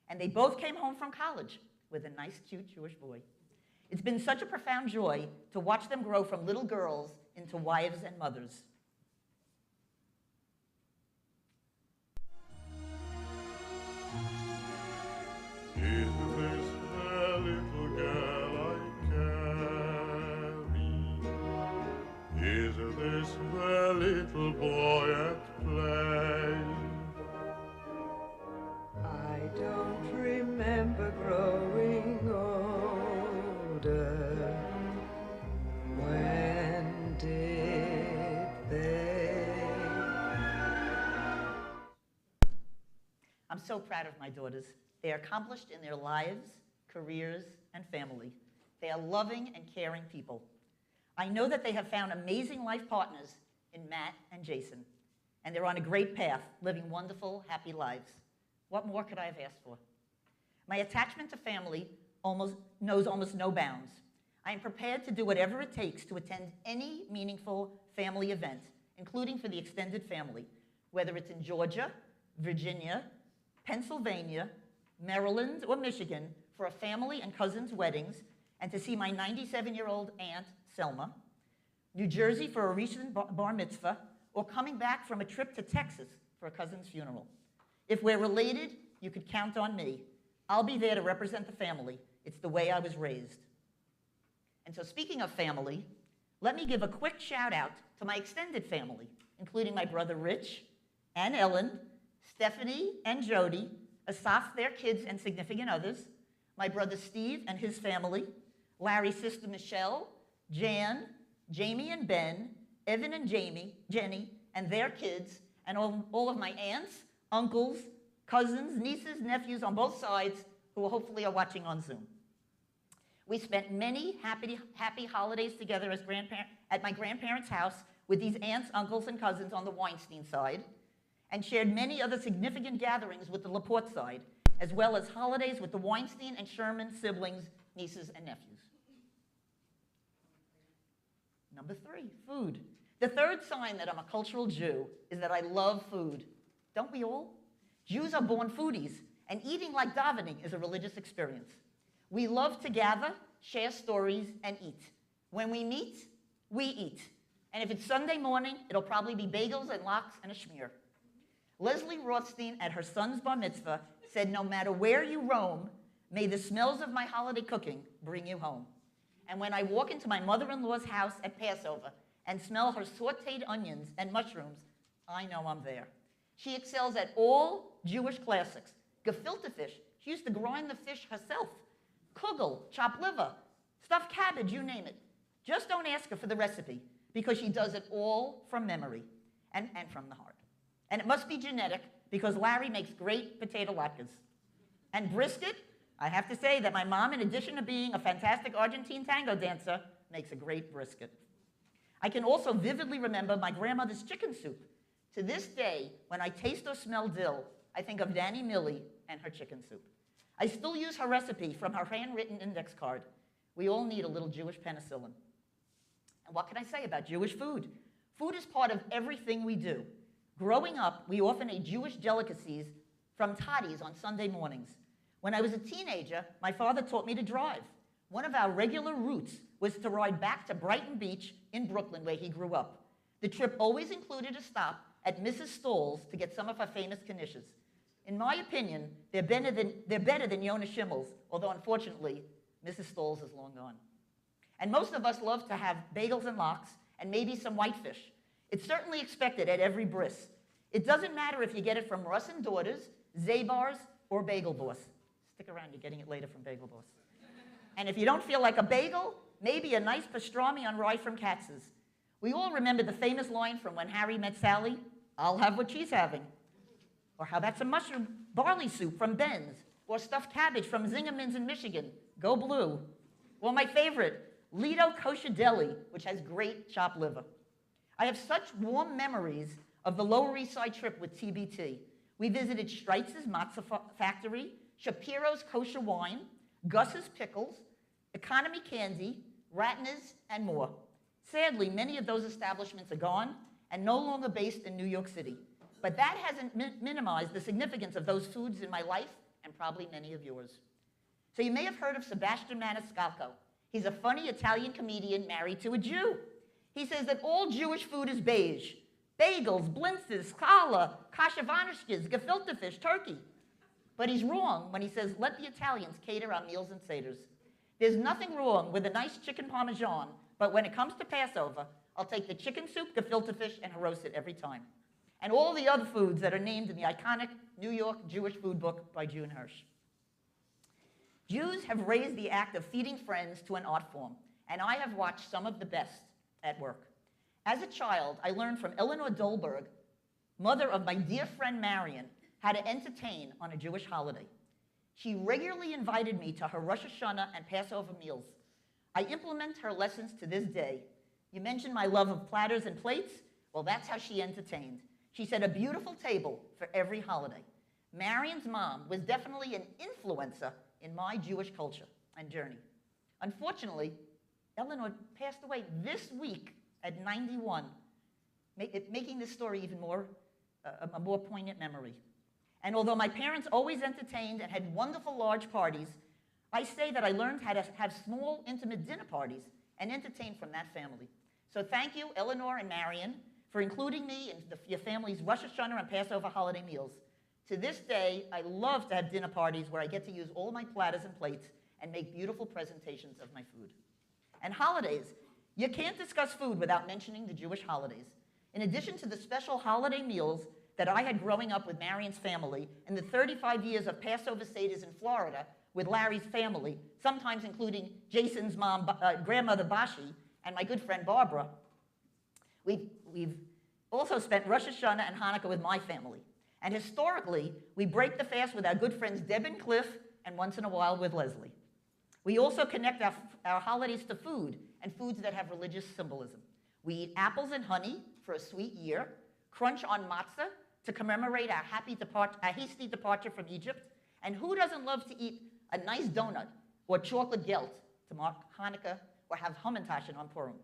And they both came home from college with a nice, cute Jewish boy. It's been such a profound joy to watch them grow from little girls into wives and mothers. Is this the little girl I carry? Is this the little boy at play? I don't remember growing older. When did they? I'm so proud of my daughters. They are accomplished in their lives, careers, and family. They are loving and caring people. I know that they have found amazing life partners in Matt and Jason, and they're on a great path, living wonderful, happy lives. What more could I have asked for? My attachment to family knows almost no bounds. I am prepared to do whatever it takes to attend any meaningful family event, including for the extended family, whether it's in Georgia, Virginia, Pennsylvania, Maryland, or Michigan, for a family and cousins' weddings, and to see my 97-year-old aunt, Selma, New Jersey for a recent bar mitzvah, or coming back from a trip to Texas for a cousin's funeral. If we're related, you could count on me. I'll be there to represent the family. It's the way I was raised. And so speaking of family, let me give a quick shout out to my extended family, including my brother Rich and Ellen, Stephanie and Jody, Asaf, their kids and significant others, my brother Steve and his family, Larry's sister Michelle, Jan, Jamie and Ben, Evan and Jenny and their kids, and all of my aunts, uncles, cousins, nieces, nephews on both sides who hopefully are watching on Zoom. We spent many happy holidays together as at my grandparents' house with these aunts, uncles, and cousins on the Weinstein side, and shared many other significant gatherings with the Laporte side, as well as holidays with the Weinstein and Sherman siblings, nieces, and nephews. Number 3, food. The third sign that I'm a cultural Jew is that I love food. Don't we all? Jews are born foodies, and eating like davening is a religious experience. We love to gather, share stories, and eat. When we meet, we eat. And if it's Sunday morning, it'll probably be bagels and lox and a schmear. Leslie Rothstein at her son's bar mitzvah said, no matter where you roam, may the smells of my holiday cooking bring you home. And when I walk into my mother-in-law's house at Passover and smell her sauteed onions and mushrooms, I know I'm there. She excels at all Jewish classics. Gefilte fish, she used to grind the fish herself. Kugel, chopped liver, stuffed cabbage, you name it. Just don't ask her for the recipe, because she does it all from memory and from the heart. And it must be genetic, because Larry makes great potato latkes. And brisket, I have to say that my mom, in addition to being a fantastic Argentine tango dancer, makes a great brisket. I can also vividly remember my grandmother's chicken soup. To this day, when I taste or smell dill, I think of Danny Millie and her chicken soup. I still use her recipe from her handwritten index card. We all need a little Jewish penicillin. And what can I say about Jewish food? Food is part of everything we do. Growing up, we often ate Jewish delicacies from toddies on Sunday mornings. When I was a teenager, my father taught me to drive. One of our regular routes was to ride back to Brighton Beach in Brooklyn, where he grew up. The trip always included a stop at Mrs. Stoll's to get some of her famous knishes. In my opinion, they're better than Yonah Schimmel's, although unfortunately, Mrs. Stoll's is long gone. And most of us love to have bagels and lox and maybe some whitefish. It's certainly expected at every bris. It doesn't matter if you get it from Russ and Daughters, Zabar's, or Bagel Boss. Stick around, you're getting it later from Bagel Boss. And if you don't feel like a bagel, maybe a nice pastrami on rye from Katz's. We all remember the famous line from When Harry Met Sally, I'll have what she's having. Or how about some mushroom barley soup from Ben's? Or stuffed cabbage from Zingerman's in Michigan, Go Blue. Or my favorite, Lido Kosher Deli, which has great chopped liver. I have such warm memories of the Lower East Side trip with TBT. We visited Streitz's Matzah Factory, Shapiro's Kosher Wine, Gus's Pickles, Economy Candy, Ratner's, and more. Sadly, many of those establishments are gone and no longer based in New York City. But that hasn't minimized the significance of those foods in my life and probably many of yours. So you may have heard of Sebastian Maniscalco. He's a funny Italian comedian married to a Jew. He says that all Jewish food is beige. Bagels, blintzes, challah, kashavanishkes, gefilte fish, turkey. But he's wrong when he says, let the Italians cater our meals and seders. There's nothing wrong with a nice chicken parmesan, but when it comes to Passover, I'll take the chicken soup, gefilte fish, and roast it every time. And all the other foods that are named in the iconic New York Jewish food book by June Hirsch. Jews have raised the act of feeding friends to an art form, and I have watched some of the best at work. As a child, I learned from Eleanor Dolberg, mother of my dear friend Marion, how to entertain on a Jewish holiday. She regularly invited me to her Rosh Hashanah and Passover meals. I implement her lessons to this day. You mentioned my love of platters and plates? Well, that's how she entertained. She set a beautiful table for every holiday. Marion's mom was definitely an influencer in my Jewish culture and journey. Unfortunately, Eleanor passed away this week at 91, making this story even more, a more poignant memory. And although my parents always entertained and had wonderful large parties, I say that I learned how to have small, intimate dinner parties and entertain from that family. So thank you, Eleanor and Marion, for including me in your family's Rosh Hashanah and Passover holiday meals. To this day, I love to have dinner parties where I get to use all my platters and plates and make beautiful presentations of my food. And holidays. You can't discuss food without mentioning the Jewish holidays. In addition to the special holiday meals that I had growing up with Marion's family and the 35 years of Passover Seder's in Florida with Larry's family, sometimes including Jason's mom, grandmother Bashi, and my good friend Barbara, we've also spent Rosh Hashanah and Hanukkah with my family. And historically, we break the fast with our good friends Deb and Cliff, and once in a while with Leslie. We also connect our holidays to food, and foods that have religious symbolism. We eat apples and honey for a sweet year, crunch on matzah to commemorate our hasty departure from Egypt, and who doesn't love to eat a nice donut or chocolate gelt to mark Hanukkah or have Hamantaschen on Purim?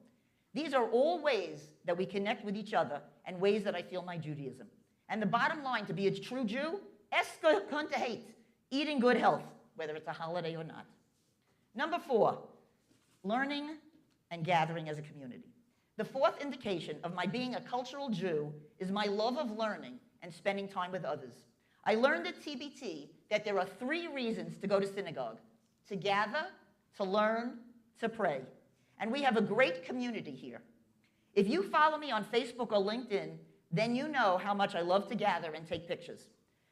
These are all ways that we connect with each other and ways that I feel my Judaism. And the bottom line, to be a true Jew, es könnte hate, eat in good health, whether it's a holiday or not. Number 4, learning and gathering as a community. The fourth indication of my being a cultural Jew is my love of learning and spending time with others. I learned at TBT that there are 3 reasons to go to synagogue: to gather, to learn, to pray. And we have a great community here. If you follow me on Facebook or LinkedIn, then you know how much I love to gather and take pictures.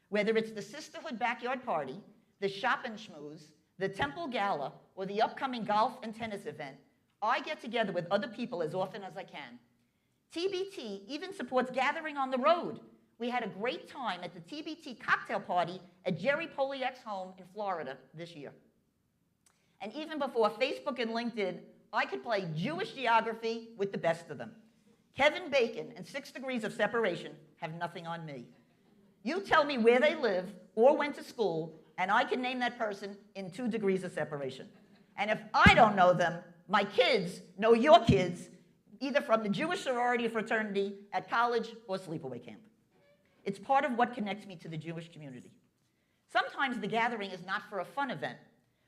Whether it's the Sisterhood Backyard Party, the Shop and Schmooze, the Temple Gala, or the upcoming golf and tennis event, I get together with other people as often as I can. TBT even supports gathering on the road. We had a great time at the TBT cocktail party at Jerry Poliak's home in Florida this year. And even before Facebook and LinkedIn, I could play Jewish geography with the best of them. Kevin Bacon and 6 Degrees of Separation have nothing on me. You tell me where they live or went to school, and I can name that person in 2 degrees of separation. And if I don't know them, my kids know your kids, either from the Jewish sorority or fraternity at college or sleepaway camp. It's part of what connects me to the Jewish community. Sometimes the gathering is not for a fun event.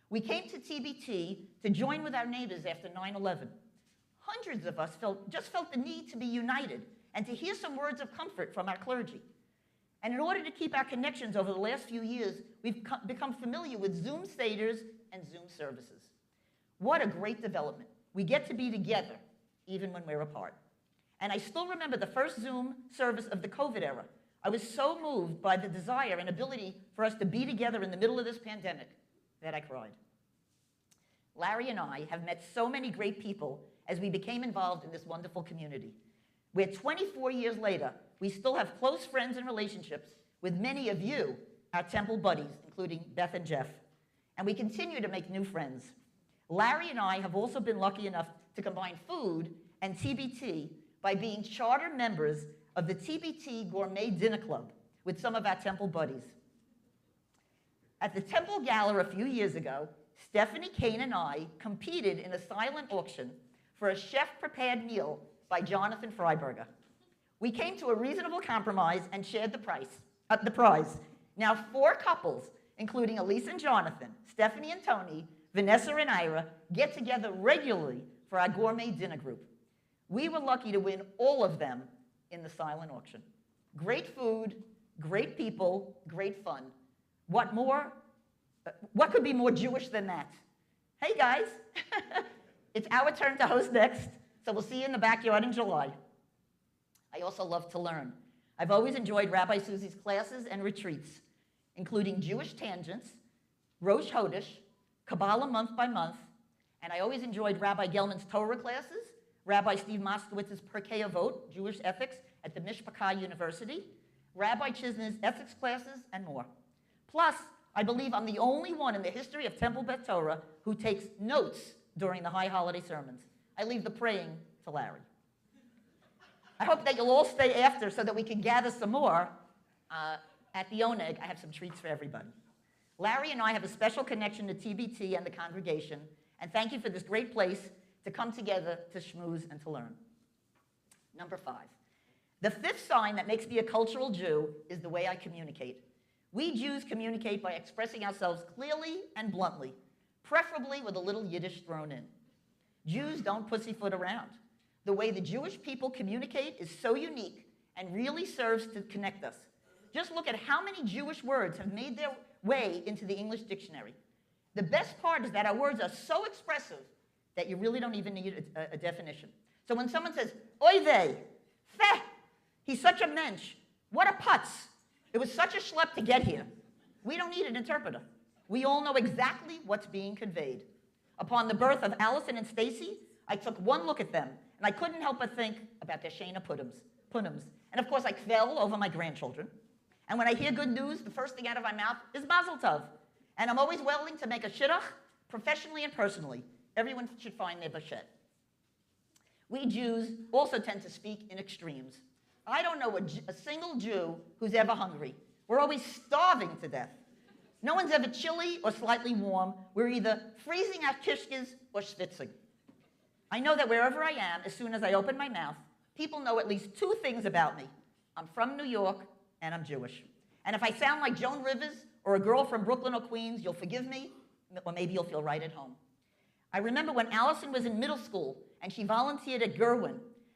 We came to TBT to join with our neighbors after 9/11. Hundreds of us just felt the need to be united and to hear some words of comfort from our clergy. And in order to keep our connections over the last few years, we've become familiar with Zoom Seders and Zoom services. What a great development. We get to be together, even when we're apart. And I still remember the first Zoom service of the COVID era. I was so moved by the desire and ability for us to be together in the middle of this pandemic that I cried. Larry and I have met so many great people as we became involved in this wonderful community, where 24 years later, we still have close friends and relationships with many of you, our temple buddies, including Beth and Jeff. And we continue to make new friends. Larry and I have also been lucky enough to combine food and TBT by being charter members of the TBT Gourmet Dinner Club with some of our temple buddies. At the Temple Gala a few years ago, Stephanie Kane and I competed in a silent auction for a chef-prepared meal by Jonathan Freiberger. We came to a reasonable compromise and shared the prize. Now 4 couples, including Elise and Jonathan, Stephanie and Tony, Vanessa and Ira, get together regularly for our gourmet dinner group. We were lucky to win all of them in the silent auction. Great food, great people, great fun. What could be more Jewish than that? Hey guys, it's our turn to host next, so we'll see you in the backyard in July. I also love to learn. I've always enjoyed Rabbi Susie's classes and retreats, including Jewish Tangents, Rosh Chodesh, Kabbalah month by month, and I always enjoyed Rabbi Gelman's Torah classes, Rabbi Steve Moskowitz's Pirkei Avot, Jewish Ethics at the Mishpachah University, Rabbi Chisner's ethics classes, and more. Plus, I believe I'm the only one in the history of Temple Bet Torah who takes notes during the high holiday sermons. I leave the praying to Larry. I hope that you'll all stay after so that we can gather some more. At the Oneg, I have some treats for everybody. Larry and I have a special connection to TBT and the congregation, and thank you for this great place to come together to schmooze and to learn. Number 5. The 5th sign that makes me a cultural Jew is the way I communicate. We Jews communicate by expressing ourselves clearly and bluntly, preferably with a little Yiddish thrown in. Jews don't pussyfoot around. The way the Jewish people communicate is so unique and really serves to connect us. Just look at how many Jewish words have made their way into the English dictionary. The best part is that our words are so expressive that you really don't even need a definition. So when someone says, oy vey, feh, he's such a mensch, what a putz, it was such a schlep to get here, we don't need an interpreter. We all know exactly what's being conveyed. Upon the birth of Allison and Stacy, I took one look at them, and I couldn't help but think about their Shana Punams. And of course, I fell over my grandchildren. And when I hear good news, the first thing out of my mouth is Mazel Tov. And I'm always willing to make a shidduch, professionally and personally. Everyone should find their bashet. We Jews also tend to speak in extremes. I don't know a single Jew who's ever hungry. We're always starving to death. No one's ever chilly or slightly warm. We're either freezing our kishkes or schwitzing. I know that wherever I am, as soon as I open my mouth, people know at least 2 things about me. I'm from New York, and I'm Jewish. And if I sound like Joan Rivers or a girl from Brooklyn or Queens, you'll forgive me, or maybe you'll feel right at home. I remember when Allison was in middle school, and she volunteered at Gerwin.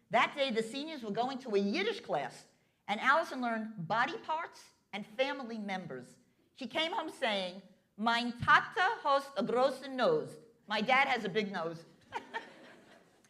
That day, the seniors were going to a Yiddish class, and Allison learned body parts and family members. She came home saying, mein Tata host a großen nose. My dad has a big nose.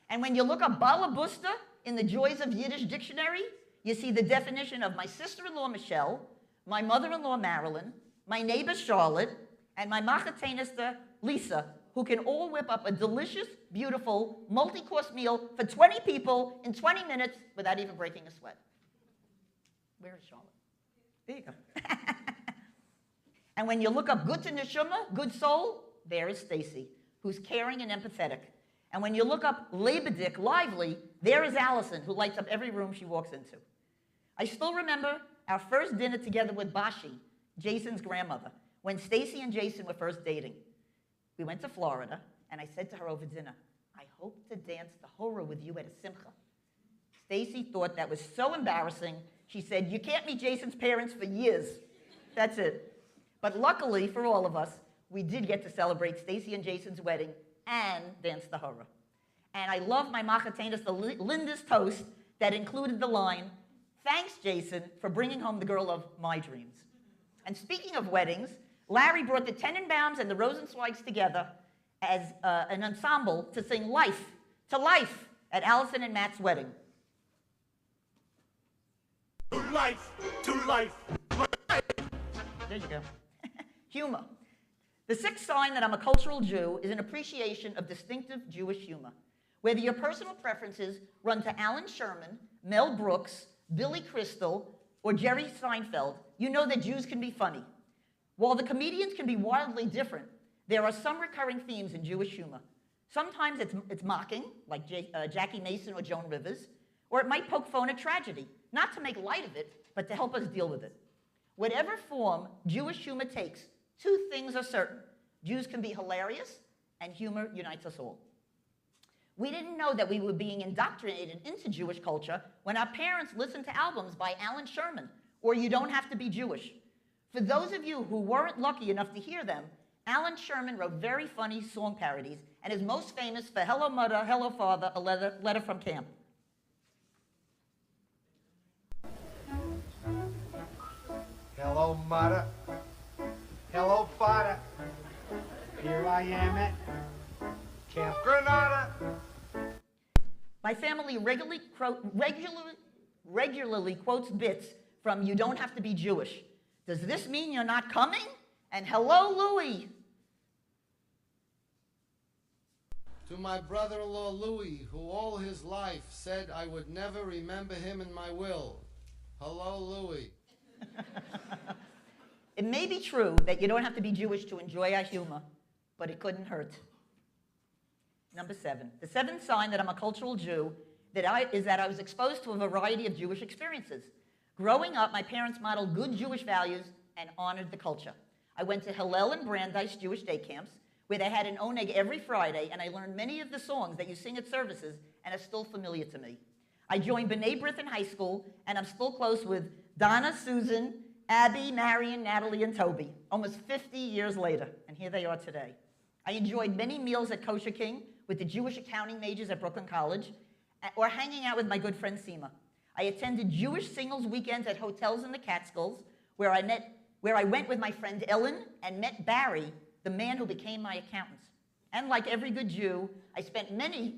And when you look up Balabusta in the Joys of Yiddish dictionary, you see the definition of my sister-in-law Michelle, my mother-in-law Marilyn, my neighbor Charlotte, and my machatenista Lisa, who can all whip up a delicious, beautiful, multi-course meal for 20 people in 20 minutes without even breaking a sweat. Where is Charlotte? There you go. And when you look up Gute Neshama, good soul, there is Stacy, who's caring and empathetic. And when you look up Lebedik, lively, there is Allison, who lights up every room she walks into. I still remember our first dinner together with Bashi, Jason's grandmother, when Stacy and Jason were first dating. We went to Florida, and I said to her over dinner, I hope to dance the hora with you at a simcha. Stacy thought that was so embarrassing, she said, you can't meet Jason's parents for years. That's it. But luckily for all of us, we did get to celebrate Stacy and Jason's wedding and dance the hora. And I love my machatenis, the Linda's toast that included the line, thanks, Jason, for bringing home the girl of my dreams. And speaking of weddings, Larry brought the Tenenbaums and the Rosenzweigs together as an ensemble to sing Life to Life at Allison and Matt's wedding. To life, to life. There you go. Humor. The 6th sign that I'm a cultural Jew is an appreciation of distinctive Jewish humor. Whether your personal preferences run to Alan Sherman, Mel Brooks, Billy Crystal, or Jerry Seinfeld, you know that Jews can be funny. While the comedians can be wildly different, there are some recurring themes in Jewish humor. Sometimes it's mocking, like Jackie Mason or Joan Rivers, or it might poke fun at tragedy, not to make light of it, but to help us deal with it. Whatever form Jewish humor takes, 2 things are certain. Jews can be hilarious, and humor unites us all. We didn't know that we were being indoctrinated into Jewish culture when our parents listened to albums by Alan Sherman, or You Don't Have to Be Jewish. For those of you who weren't lucky enough to hear them, Alan Sherman wrote very funny song parodies and is most famous for Hello Mother, Hello Father, a letter from camp. Hello, Mother. Hello, Father. Here I am at Camp Granada. My family regularly quotes bits from You Don't Have to Be Jewish. Does this mean you're not coming? And hello, Louie. To my brother-in-law Louis, who all his life said I would never remember him in my will. Hello, Louis. It may be true that you don't have to be Jewish to enjoy our humor, but it couldn't hurt. Number 7. The 7th sign that I'm a cultural Jew is that I was exposed to a variety of Jewish experiences. Growing up, my parents modeled good Jewish values and honored the culture. I went to Hillel and Brandeis Jewish day camps, where they had an oneg every Friday, and I learned many of the songs that you sing at services and are still familiar to me. I joined B'nai B'rith in high school, and I'm still close with Donna, Susan, Abby, Marion, Natalie, and Toby, almost 50 years later, and here they are today. I enjoyed many meals at Kosher King with the Jewish accounting majors at Brooklyn College, or hanging out with my good friend Seema. I attended Jewish singles weekends at hotels in the Catskills, where I went with my friend Ellen and met Barry, the man who became my accountant. And like every good Jew, I spent many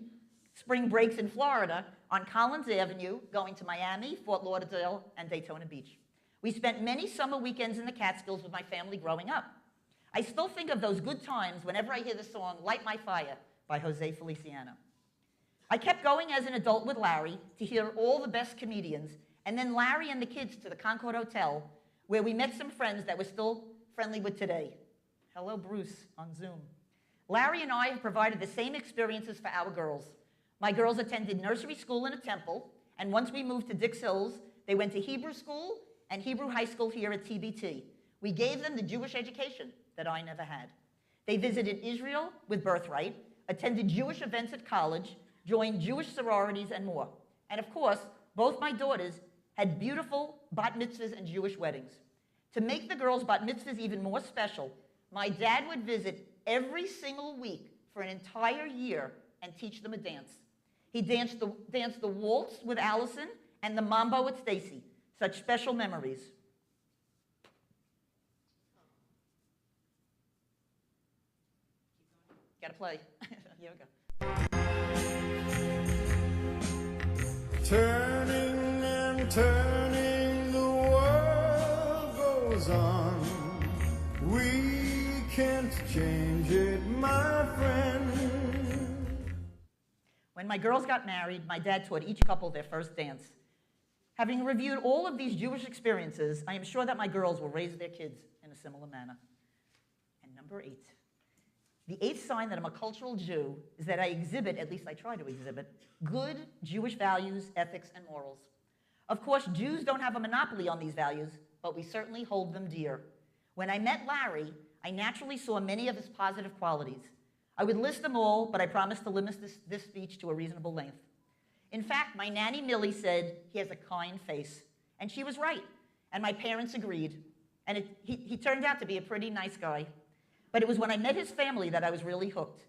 spring breaks in Florida on Collins Avenue, going to Miami, Fort Lauderdale, and Daytona Beach. We spent many summer weekends in the Catskills with my family growing up. I still think of those good times whenever I hear the song Light My Fire by Jose Feliciano. I kept going as an adult with Larry to hear all the best comedians, and then Larry and the kids to the Concord Hotel, where we met some friends that we're still friendly with today. Hello, Bruce, on Zoom. Larry and I have provided the same experiences for our girls. My girls attended nursery school in a temple, and once we moved to Dix Hills, they went to Hebrew school and Hebrew high school here at TBT. We gave them the Jewish education that I never had. They visited Israel with Birthright, attended Jewish events at college, joined Jewish sororities, and more. And of course, both my daughters had beautiful bat mitzvahs and Jewish weddings. To make the girls' bat mitzvahs even more special, my dad would visit every single week for an entire year and teach them a dance. He danced the waltz with Allison and the mambo with Stacy. Such special memories. Gotta play. Here we go. Turning and turning, the world goes on. We can't change it, my friend. When my girls got married, my dad taught each couple their first dance. Having reviewed all of these Jewish experiences, I am sure that my girls will raise their kids in a similar manner. And number 8. The 8th sign that I'm a cultural Jew is that I exhibit, at least I try to exhibit, good Jewish values, ethics, and morals. Of course, Jews don't have a monopoly on these values, but we certainly hold them dear. When I met Larry, I naturally saw many of his positive qualities. I would list them all, but I promised to limit this speech to a reasonable length. In fact, my nanny Millie said he has a kind face, and she was right, and my parents agreed, and he turned out to be a pretty nice guy. But it was when I met his family that I was really hooked.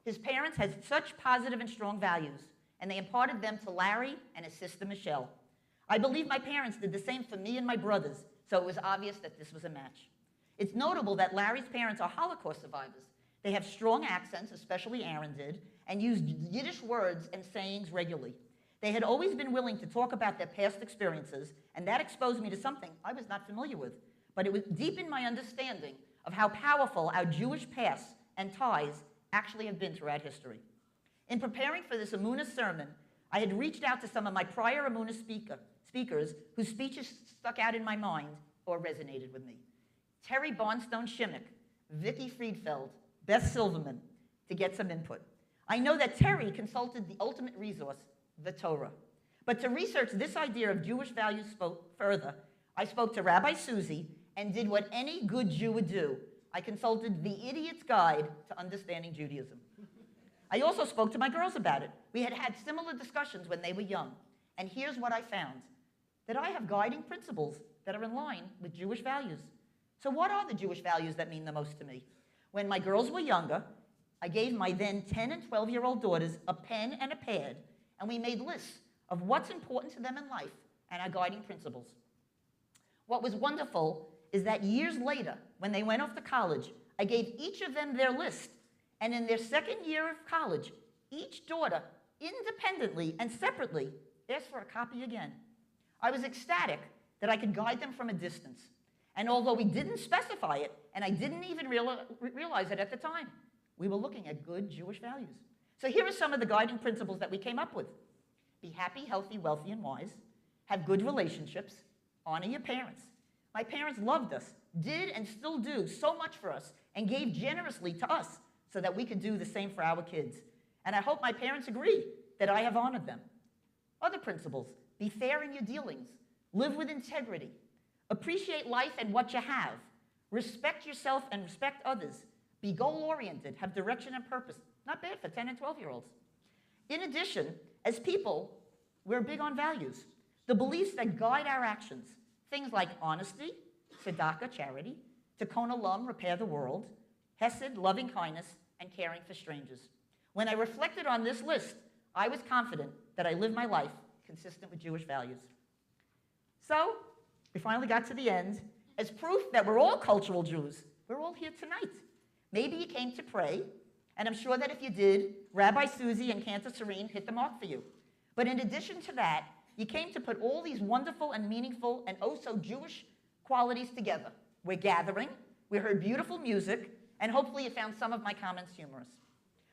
His parents had such positive and strong values, and they imparted them to Larry and his sister Michelle. I believe my parents did the same for me and my brothers, so it was obvious that this was a match. It's notable that Larry's parents are Holocaust survivors. They have strong accents, especially Aaron did, and used Yiddish words and sayings regularly. They had always been willing to talk about their past experiences, and that exposed me to something I was not familiar with. But it was deep in my understanding of how powerful our Jewish past and ties actually have been throughout history. In preparing for this Amunah sermon, I had reached out to some of my prior Amunah speakers whose speeches stuck out in my mind or resonated with me. Terry Barnstone Shimmick, Vicky Friedfeld, Beth Silverman, to get some input. I know that Terry consulted the ultimate resource, the Torah. But to research this idea of Jewish values further, I spoke to Rabbi Susie and did what any good Jew would do. I consulted the Idiot's Guide to Understanding Judaism. I also spoke to my girls about it. We had had similar discussions when they were young. And here's what I found, that I have guiding principles that are in line with Jewish values. So what are the Jewish values that mean the most to me? When my girls were younger, I gave my then 10 and 12-year-old daughters a pen and a pad, and we made lists of what's important to them in life and our guiding principles. What was wonderful is that years later, when they went off to college, I gave each of them their list, and in their second year of college, each daughter, independently and separately, asked for a copy again. I was ecstatic that I could guide them from a distance. And although we didn't specify it, and I didn't even realize it at the time, we were looking at good Jewish values. So here are some of the guiding principles that we came up with. Be happy, healthy, wealthy, and wise. Have good relationships. Honor your parents. My parents loved us, did and still do so much for us, and gave generously to us so that we could do the same for our kids. And I hope my parents agree that I have honored them. Other principles. Be fair in your dealings. Live with integrity. Appreciate life and what you have. Respect yourself and respect others. be goal-oriented, have direction and purpose. Not bad for 10 and 12-year-olds. In addition, as people, we're big on values, the beliefs that guide our actions, things like honesty, tzedakah, charity, tikkun olam, repair the world, hesed, loving kindness, and caring for strangers. When I reflected on this list, I was confident that I lived my life consistent with Jewish values. So, we finally got to the end. As proof that we're all cultural Jews, we're all here tonight. Maybe you came to pray, and I'm sure that if you did, Rabbi Susie and Cantor Sarene hit the mark for you. But in addition to that, you came to put all these wonderful and meaningful and oh-so-Jewish qualities together. We're gathering, we heard beautiful music, and hopefully you found some of my comments humorous.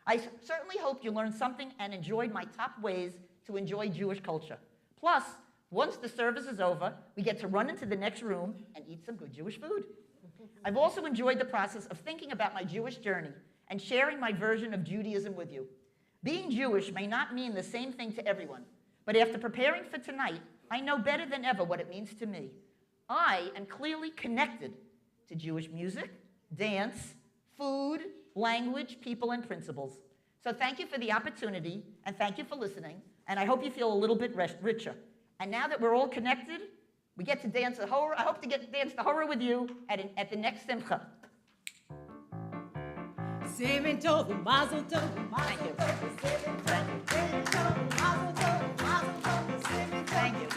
I certainly hope you learned something and enjoyed my top ways to enjoy Jewish culture. Plus, once the service is over, we get to run into the next room and eat some good Jewish food. I've also enjoyed the process of thinking about my Jewish journey and sharing my version of Judaism with you. Being Jewish may not mean the same thing to everyone, but after preparing for tonight, I know better than ever what it means to me. I am clearly connected to Jewish music, dance, food, language, people, and principles. So thank you for the opportunity, and thank you for listening, and I hope you feel a little bit richer. And now that we're all connected, we get to dance the Horah. I hope to dance the Horah with you at the next Simcha. Seven tov, mazel tov, Thank you. Thank you.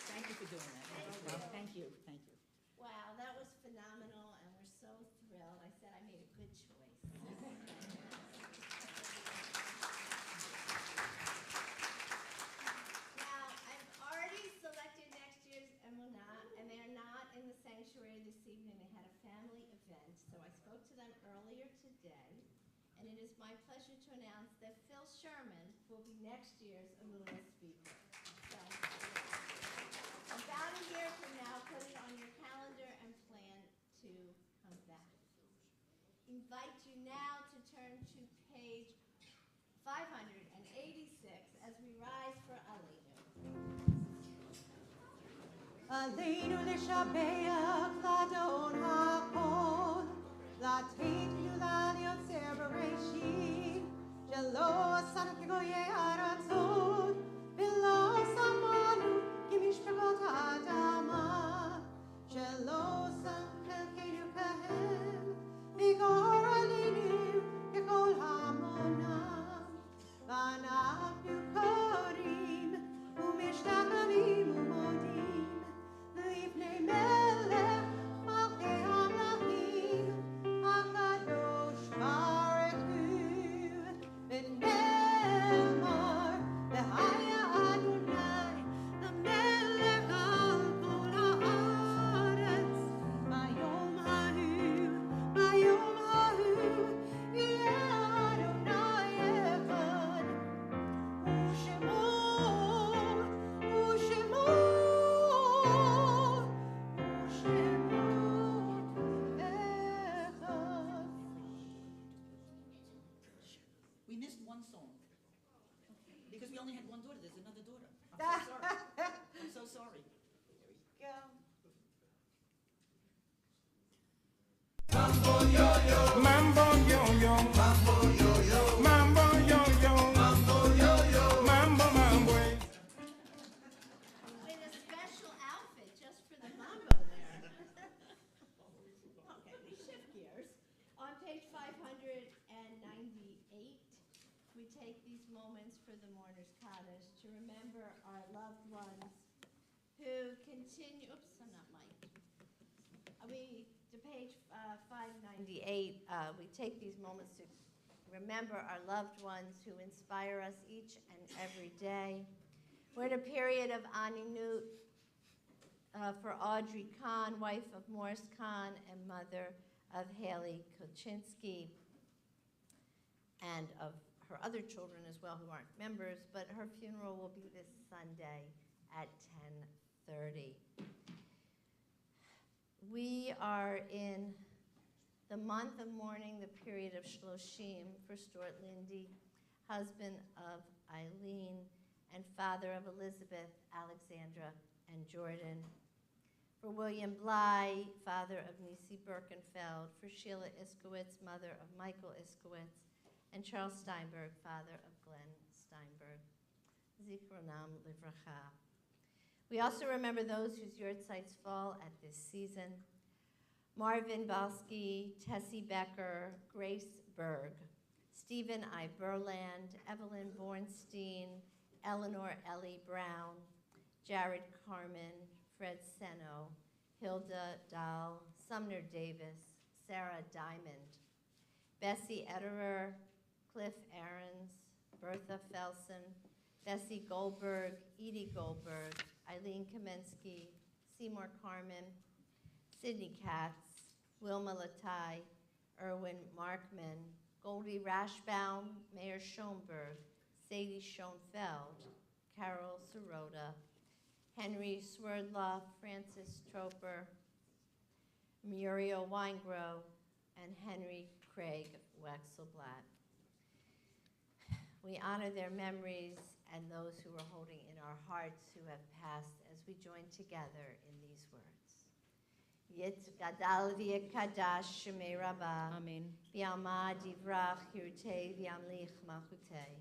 Thank you. Take it off, take it off. Thank you. Thank you. Wow, that was phenomenal, and we're so thrilled. I said I made a good choice. Now, I've already selected next year's emunah, and they're not in the sanctuary this evening. They had a family event, so I spoke to them earlier today, and it is my pleasure to announce that Phil Sherman will be next year's emunah speaker. So, about a year from now, put it on your calendar and plan to come back. Invite you now to turn to page 586 as we rise for Aleinu. Aleinu l'shabeach l'adon ha'kol, l'teitu l'yotzer bereshit, shelo asanu kegoyei ha'aratzot, v'lo samanu כמשפחות האדמה, שלא שם חלקנו כהם, וגורלנו ככל המונם. ואנחנו קוראים ומשתחווים ומודים לפני מלך מלכי המלכים, הקדוש ברוך הוא, ונאמר our loved ones who continue, oops, I'm not mic'd. To page 598, we take these moments to remember our loved ones who inspire us each and every day. We're in a period of Aninut for Audrey Kahn, wife of Morris Kahn and mother of Haley Koczynski, and of her other children as well who aren't members, but her funeral will be this Sunday at 10:30. We are in the month of mourning, the period of Shloshim for Stuart Lindy, husband of Eileen and father of Elizabeth, Alexandra, and Jordan. For William Bly, father of Nisi Birkenfeld. For Sheila Iskowitz, mother of Michael Iskowitz. And Charles Steinberg, father of Glenn Steinberg. Zichronam livracha. We also remember those whose yurtzites fall at this season. Marvin Balsky, Tessie Becker, Grace Berg, Stephen I. Burland, Evelyn Bornstein, Eleanor Ellie Brown, Jared Carmen, Fred Seno, Hilda Dahl, Sumner Davis, Sarah Diamond, Bessie Ederer, Cliff Aarons, Bertha Felsen, Bessie Goldberg, Edie Goldberg, Eileen Kamensky, Seymour Carmen, Sydney Katz, Wilma Latai, Erwin Markman, Goldie Rashbaum, Mayor Schoenberg, Sadie Schoenfeld, Carol Sirota, Henry Swerdloff, Francis Troper, Muriel Weingrove, and Henry Craig Wexelblatt. We honor their memories and those who are holding in our hearts who have passed as we join together in these words. Yitzgadal v'yikadash shemei Rabba. Amen. V'yamad yivrach hirutei v'yamlich malchutei.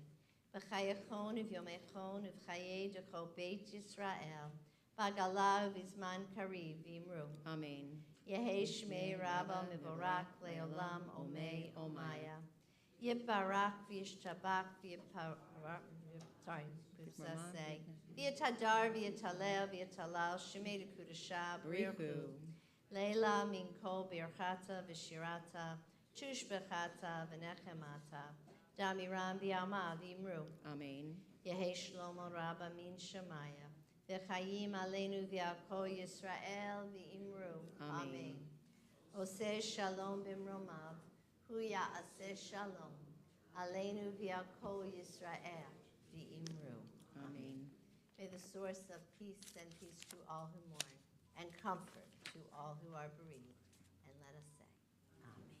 V'chayachon v'yomechon v'chayei decho beit Yisrael. V'agala v'zman kariv v'imru. Amen. Yehei shmei Rabba mivorak le'olam omei omaya. Yibarak v'yishtabak v'yiparak. Sorry, say. V'yatadar v'yatalel v'yatalal shemei dekudasha b'richu. Leila min kol birchata v'shirata. Tush bechata v'nechemata. Damiram v'yama v'imru. Amen. Yehei shlomo rabba min shemaya. V'chayim aleinu v'yakol Yisrael v'imru. Amen. Oseh shalom b'mromav. Hu ya'aseh shalom. Aleinu v'yakol Yisrael v'imru. Amen. May the source of peace send peace to all who mourn and comfort to all who are bereaved. And let us say, Amen.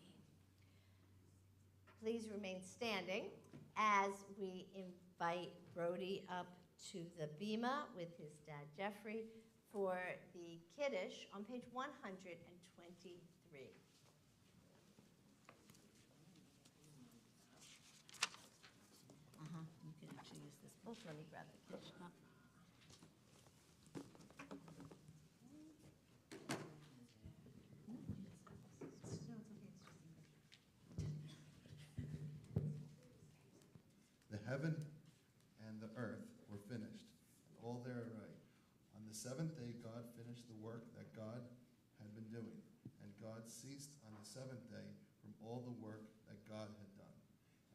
Please remain standing as we invite Brody up to the bima with his dad Jeffrey for the Kiddush on page 123. You can actually use this book. Let me grab the Kiddush cup. The heaven and the earth were finished, and all their array. On the seventh day God finished the work that God had been doing, and God ceased on the seventh day from all the work that God had done.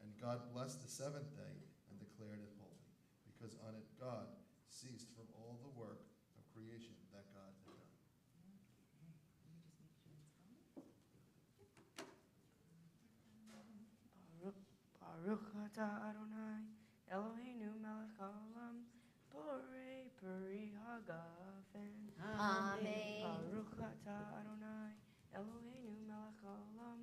And God blessed the seventh day and declared it holy, because on it God ceased from all the work of creation that God had done. Baruch atah Adonai, Eloheinu melech haolam, borei peri hagafen. Amen. Baruch atah Adonai, Eloheinu melech haolam,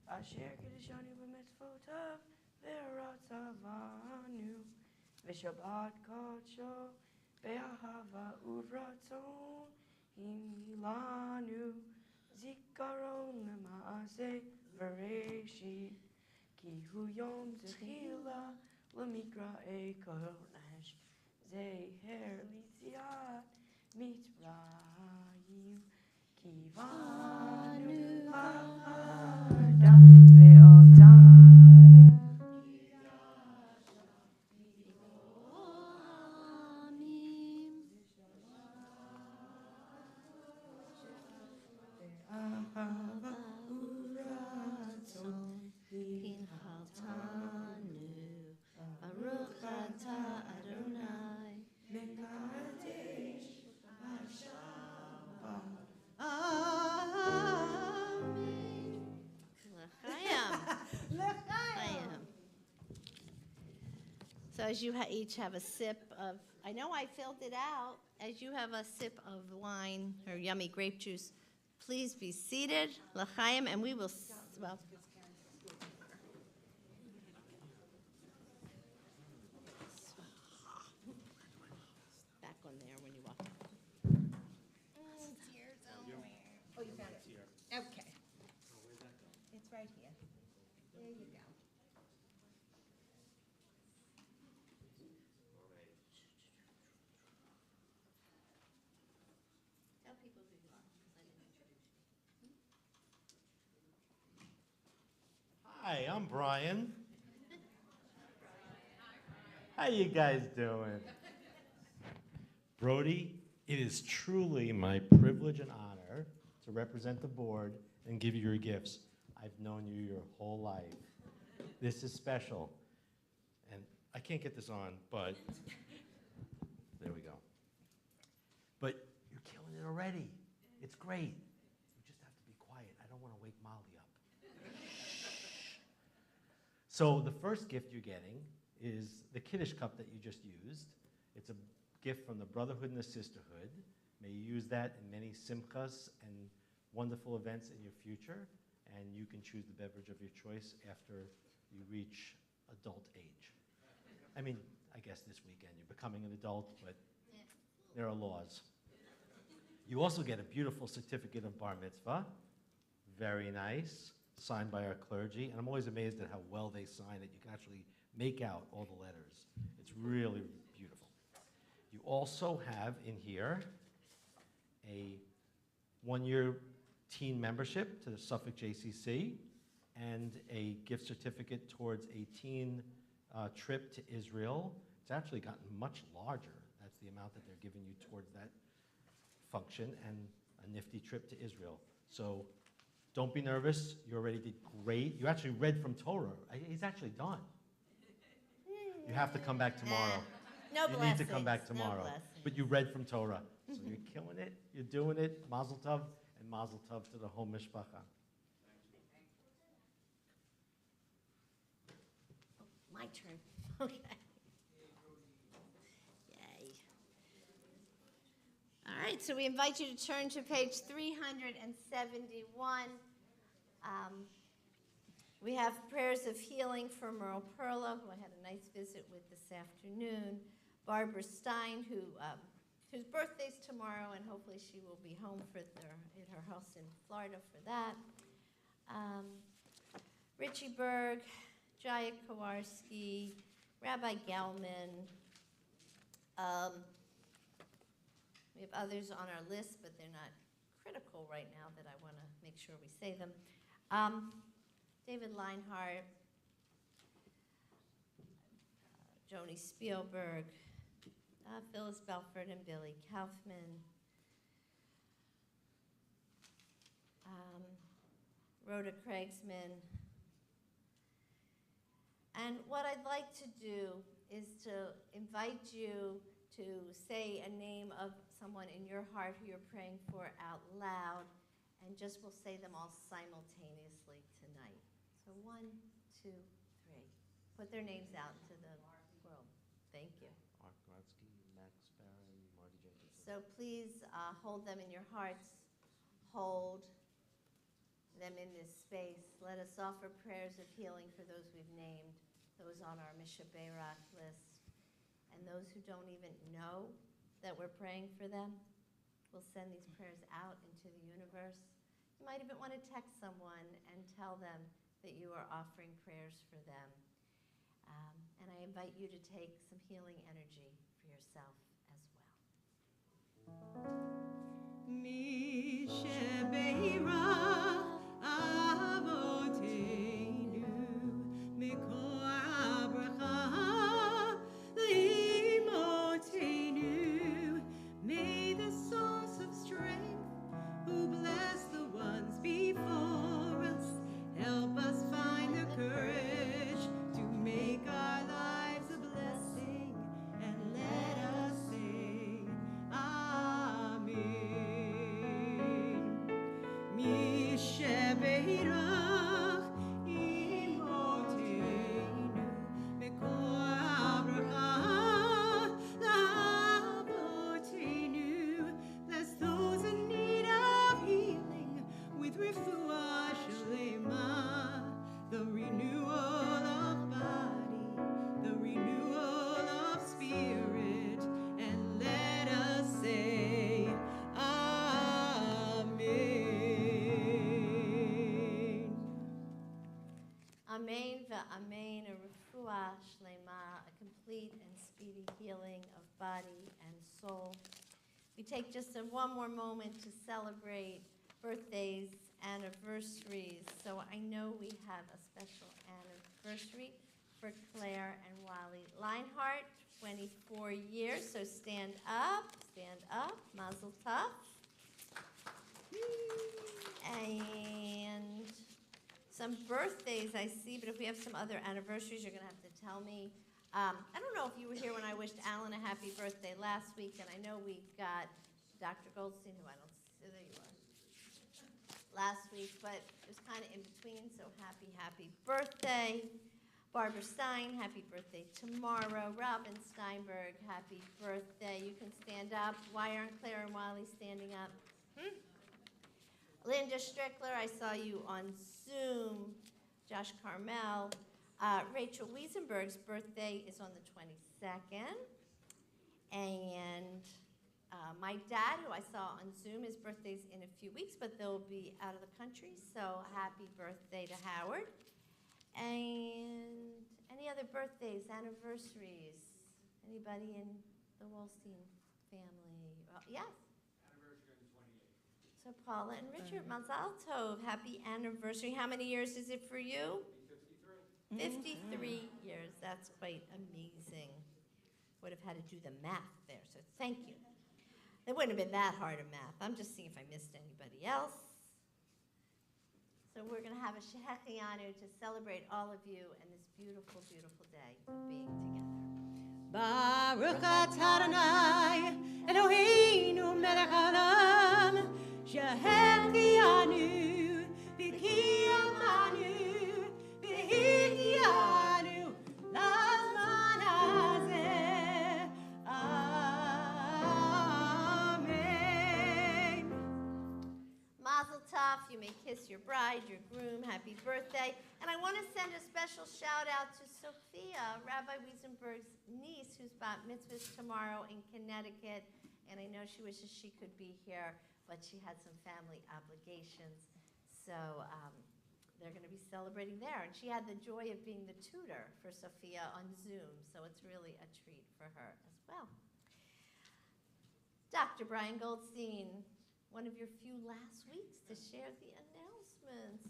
asher kiddushanu b'mitzvotav, v'ratzavanu, v'shabbat kodsho, be'ahava uvratzon, himilanu, zikaron lema'aseh v'reshit. Ki hu yom zechila l'mikra'e kodesh zeher litziat mitzrayim kivanu la'ada ve'otam ahava uratzon Hinchaltanu, Baruch atah Adonai, mekadesh hashava. Amen. L'chaim. L'chaim. So as you each have a sip of, I know I filled it out, as you have a sip of wine or yummy grape juice, please be seated, l'chaim, and we will, well. Back on there when you walk out. Oh, you found it? Okay. It's right here. There you go. Tell people who you are, 'cause I didn't introduce you. Hi, I'm Brian. How you guys doing? Brody, it is truly my privilege and honor to represent the board and give you your gifts. I've known you your whole life. This is special. And I can't get this on, but there we go. But you're killing it already. It's great. You just have to be quiet. I don't want to wake Molly up. So the first gift you're getting is the Kiddush cup that you just used. It's a gift from the Brotherhood and the Sisterhood. May you use that in many simchas and wonderful events in your future, and you can choose the beverage of your choice after you reach adult age. I mean, I guess this weekend you're becoming an adult, but there are laws. You also get a beautiful certificate of bar mitzvah. Very nice, signed by our clergy, and I'm always amazed at how well they sign it. You can actually make out all the letters. It's really beautiful. You also have in here a one-year teen membership to the Suffolk JCC and a gift certificate towards a teen trip to Israel. It's actually gotten much larger. That's the amount that they're giving you towards that function, and a nifty trip to Israel. So don't be nervous. You already did great. You actually read from Torah. He's actually done. You have to come back tomorrow. No You blessings. need to come back no tomorrow. blessings. But you read from Torah. So you're killing it. You're doing it. Mazel tov, and mazel tov to the whole mishpacha. My turn. Okay. Yay. All right, so we invite you to turn to page 371. We have prayers of healing for Merle Perla, who I had a nice visit with this afternoon. Barbara Stein, whose birthday's tomorrow, and hopefully she will be home at her house in Florida for that. Richie Berg, Jaya Kowarski, Rabbi Gelman. We have others on our list, but they're not critical right now that I want to make sure we say them. David Leinhardt, Joni Spielberg, Phyllis Belford and Billy Kaufman, Rhoda Craigsman. And what I'd like to do is to invite you to say a name of someone in your heart who you're praying for out loud, and just we'll say them all simultaneously tonight. So 1, 2, 3. Put their names out to the world. Thank you. Mark Grodsky, Max Barron, Marty Jenkins. So please hold them in your hearts. Hold them in this space. Let us offer prayers of healing for those we've named, those on our Mishaberak list, and those who don't even know that we're praying for them. We'll send these prayers out into the universe. You might even want to text someone and tell them that you are offering prayers for them. And I invite you to take some healing energy for yourself as well. Mishebeira avotenu mikol abracha limotenu. May the source of strength who bless the ones before amen, a refuah shlema, a complete and speedy healing of body and soul. We take just one more moment to celebrate birthdays, anniversaries. So I know we have a special anniversary for Claire and Wally Leinhardt, 24 years. So stand up, mazel tov. And some birthdays I see, but if we have some other anniversaries, you're going to have to tell me. I don't know if you were here when I wished Alan a happy birthday last week, and I know we got Dr. Goldstein, who I don't see, there you are, last week, but it was kind of in between, so happy birthday. Barbara Stein, happy birthday tomorrow. Robin Steinberg, happy birthday. You can stand up. Why aren't Claire and Wally standing up? Linda Strickler, I saw you on Zoom. Josh Carmel. Rachel Wiesenberg's birthday is on the 22nd. And my dad, who I saw on Zoom, his birthday's in a few weeks, but they'll be out of the country, so happy birthday to Howard. And any other birthdays, anniversaries? Anybody in the Wolstein family? Yes? Anniversary on the 28th. So Paula and Richard, Mazal Tov, happy anniversary. How many years is it for you? 53. 53 years. That's quite amazing. Would have had to do the math there, so thank you. It wouldn't have been that hard of math. I'm just seeing if I missed anybody else. So we're going to have a Shehecheyanu to celebrate all of you and this beautiful, beautiful day of being together. Baruch atah Adonai Eloheinu melech haolam shehecheyanu v'kiyamanu v'higyanu lazman hazeh. Amen. Mazel tov, you may kiss your bride, your groom, happy birthday. And I want to send a special shout out to Sophia, Rabbi Wiesenberg's niece, who's bat mitzvahs tomorrow in Connecticut. And I know she wishes she could be here, but she had some family obligations. So they're going to be celebrating there. And she had the joy of being the tutor for Sophia on Zoom. So it's really a treat for her as well. Dr. Brian Goldstein, one of your few last weeks to share the announcements.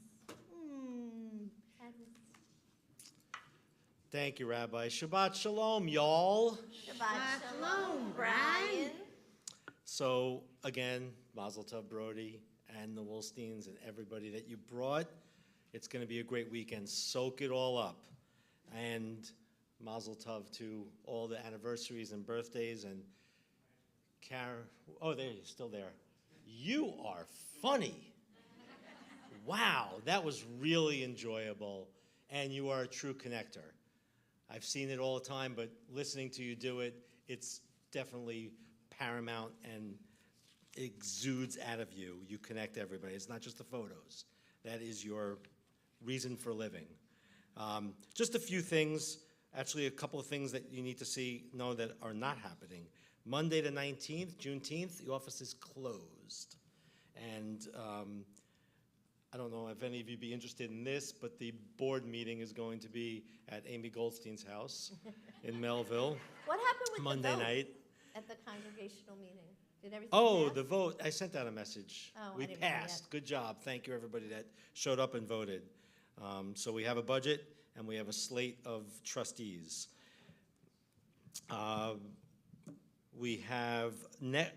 Thank you, Rabbi. Shabbat Shalom, y'all. Shabbat Shalom, Brian. So, again, Mazel Tov, Brody, and the Wolsteins, and everybody that you brought. It's going to be a great weekend. Soak it all up. And Mazel Tov to all the anniversaries and birthdays. And oh, there, you're still there. You are funny. Wow, that was really enjoyable. And you are a true connector. I've seen it all the time, but listening to you do it, it's definitely paramount and exudes out of you. You connect everybody. It's not just the photos. That is your reason for living. Just a few things, actually a couple of things that you need to know that are not happening. Monday the 19th, Juneteenth, the office is closed. And I don't know if any of you be interested in this, but the board meeting is going to be at Amy Goldstein's house in Melville. What happened with Monday the vote night. at the congregational meeting? Did everything Oh, pass? the vote. I sent out a message. Oh, I we didn't know yet. passed. Good job. Thank you, everybody that showed up and voted. So we have a budget and we have a slate of trustees. We have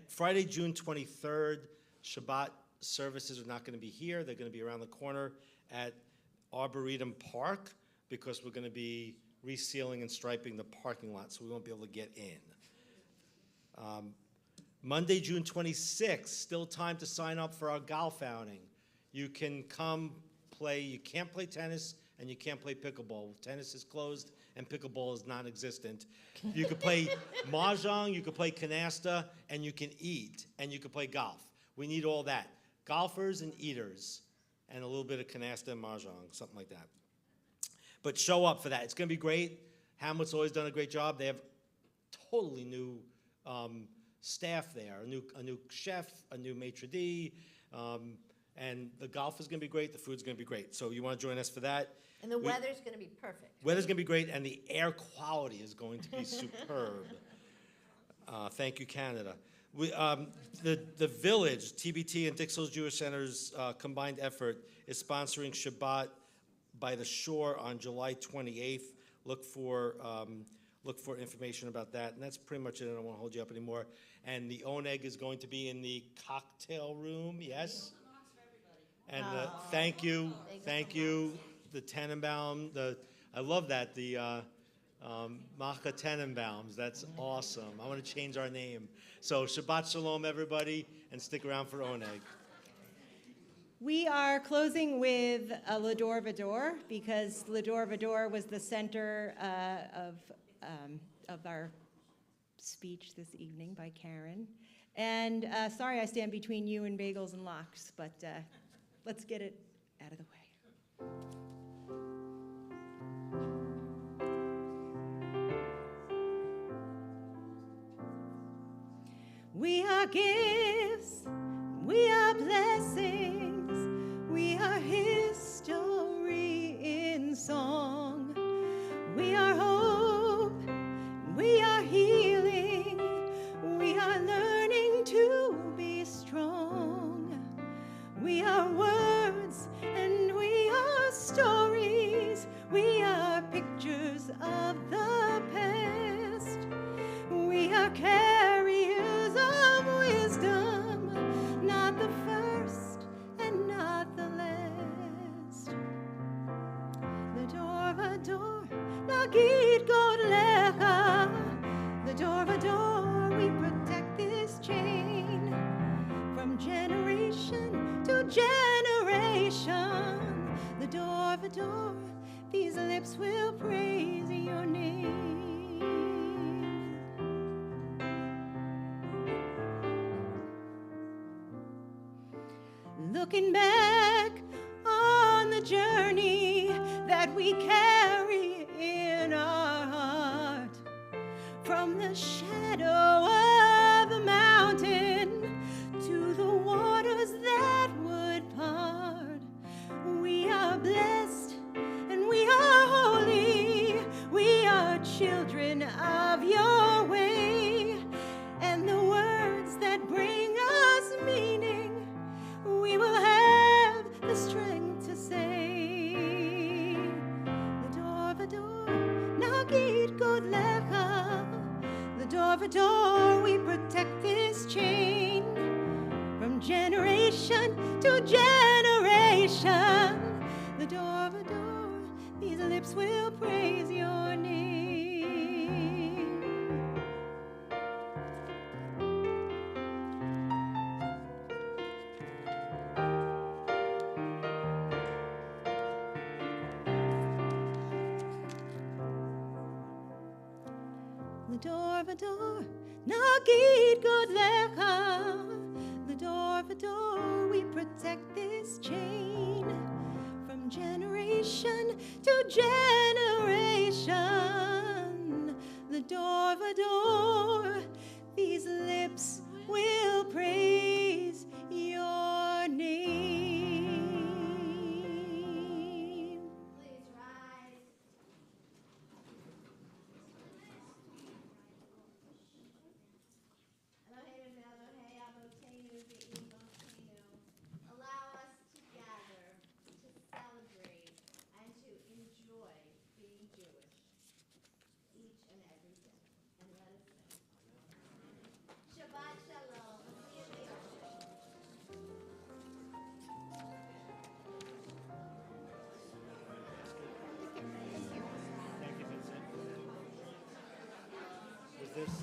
Friday, June 23rd, Shabbat Services are not going to be here. They're going to be around the corner at Arboretum Park because we're going to be resealing and striping the parking lot, so we won't be able to get in. Monday, June 26th, still time to sign up for our golf outing. You can come play. You can't play tennis and you can't play pickleball. Tennis is closed and pickleball is non-existent. You could play mahjong, you could play canasta, and you can eat, and you could play golf. We need all that. Golfers and eaters, and a little bit of canasta and mahjong, something like that. But show up for that. It's going to be great. Hamlet's always done a great job. They have totally new staff there, a new chef, a new maitre d', And the golf is going to be great, the food's going to be great. So you want to join us for that. And the weather's going to be perfect. Weather's going to be great, and the air quality is going to be superb. Thank you, Canada. The Village, TBT and Dixell's Jewish Center's combined effort is sponsoring Shabbat by the Shore on July 28th. Look for information about that. And that's pretty much it. I don't want to hold you up anymore. And the Oneg is going to be in the cocktail room, yes? And thank you, the Tannenbaum. I love that, the Macha Tannenbaums. That's awesome. I want to change our name. So Shabbat Shalom, everybody, and stick around for Oneg. We are closing with a L'Ador V'Ador because L'Ador V'Ador was the center of our speech this evening by Karen. And sorry I stand between you and bagels and lox, but let's get it out of the way. We are gifts, we are blessings, we are history in song. We are hope, we are healing, we are learning to be strong. We are words and we are stories, we are pictures of the past. We are carriers of wisdom, not the first and not the last. L'Ador V'Ador, Nagid Godlecha. L'Ador V'Ador, we protect this chain from generation to generation. L'Ador V'Ador, these lips will praise your name. Looking back on the journey that we carry in our heart, from the shadow of the mountain to the waters that would part. We are blessed and we are holy, we are children of your way, and the words that bring us meaning we will have the strength to say. L'Ador V'Ador, Nagid Godlecha. L'Ador V'Ador, we protect this chain from generation to generation. L'Ador V'Ador, these lips will praise your name. L'Ador V'Ador, Nagid Godlecha. L'Ador V'Ador, we protect this chain from generation to generation. L'Ador V'Ador, these lips will praise your name. Please rise. Eloheinu Elohei Avotenu V'Imotenu. Allow us to gather, to celebrate, and to enjoy being Jewish each and every day. And let us sing. Shabbat Shalom. See you later. Thank you, Vincent. Was this?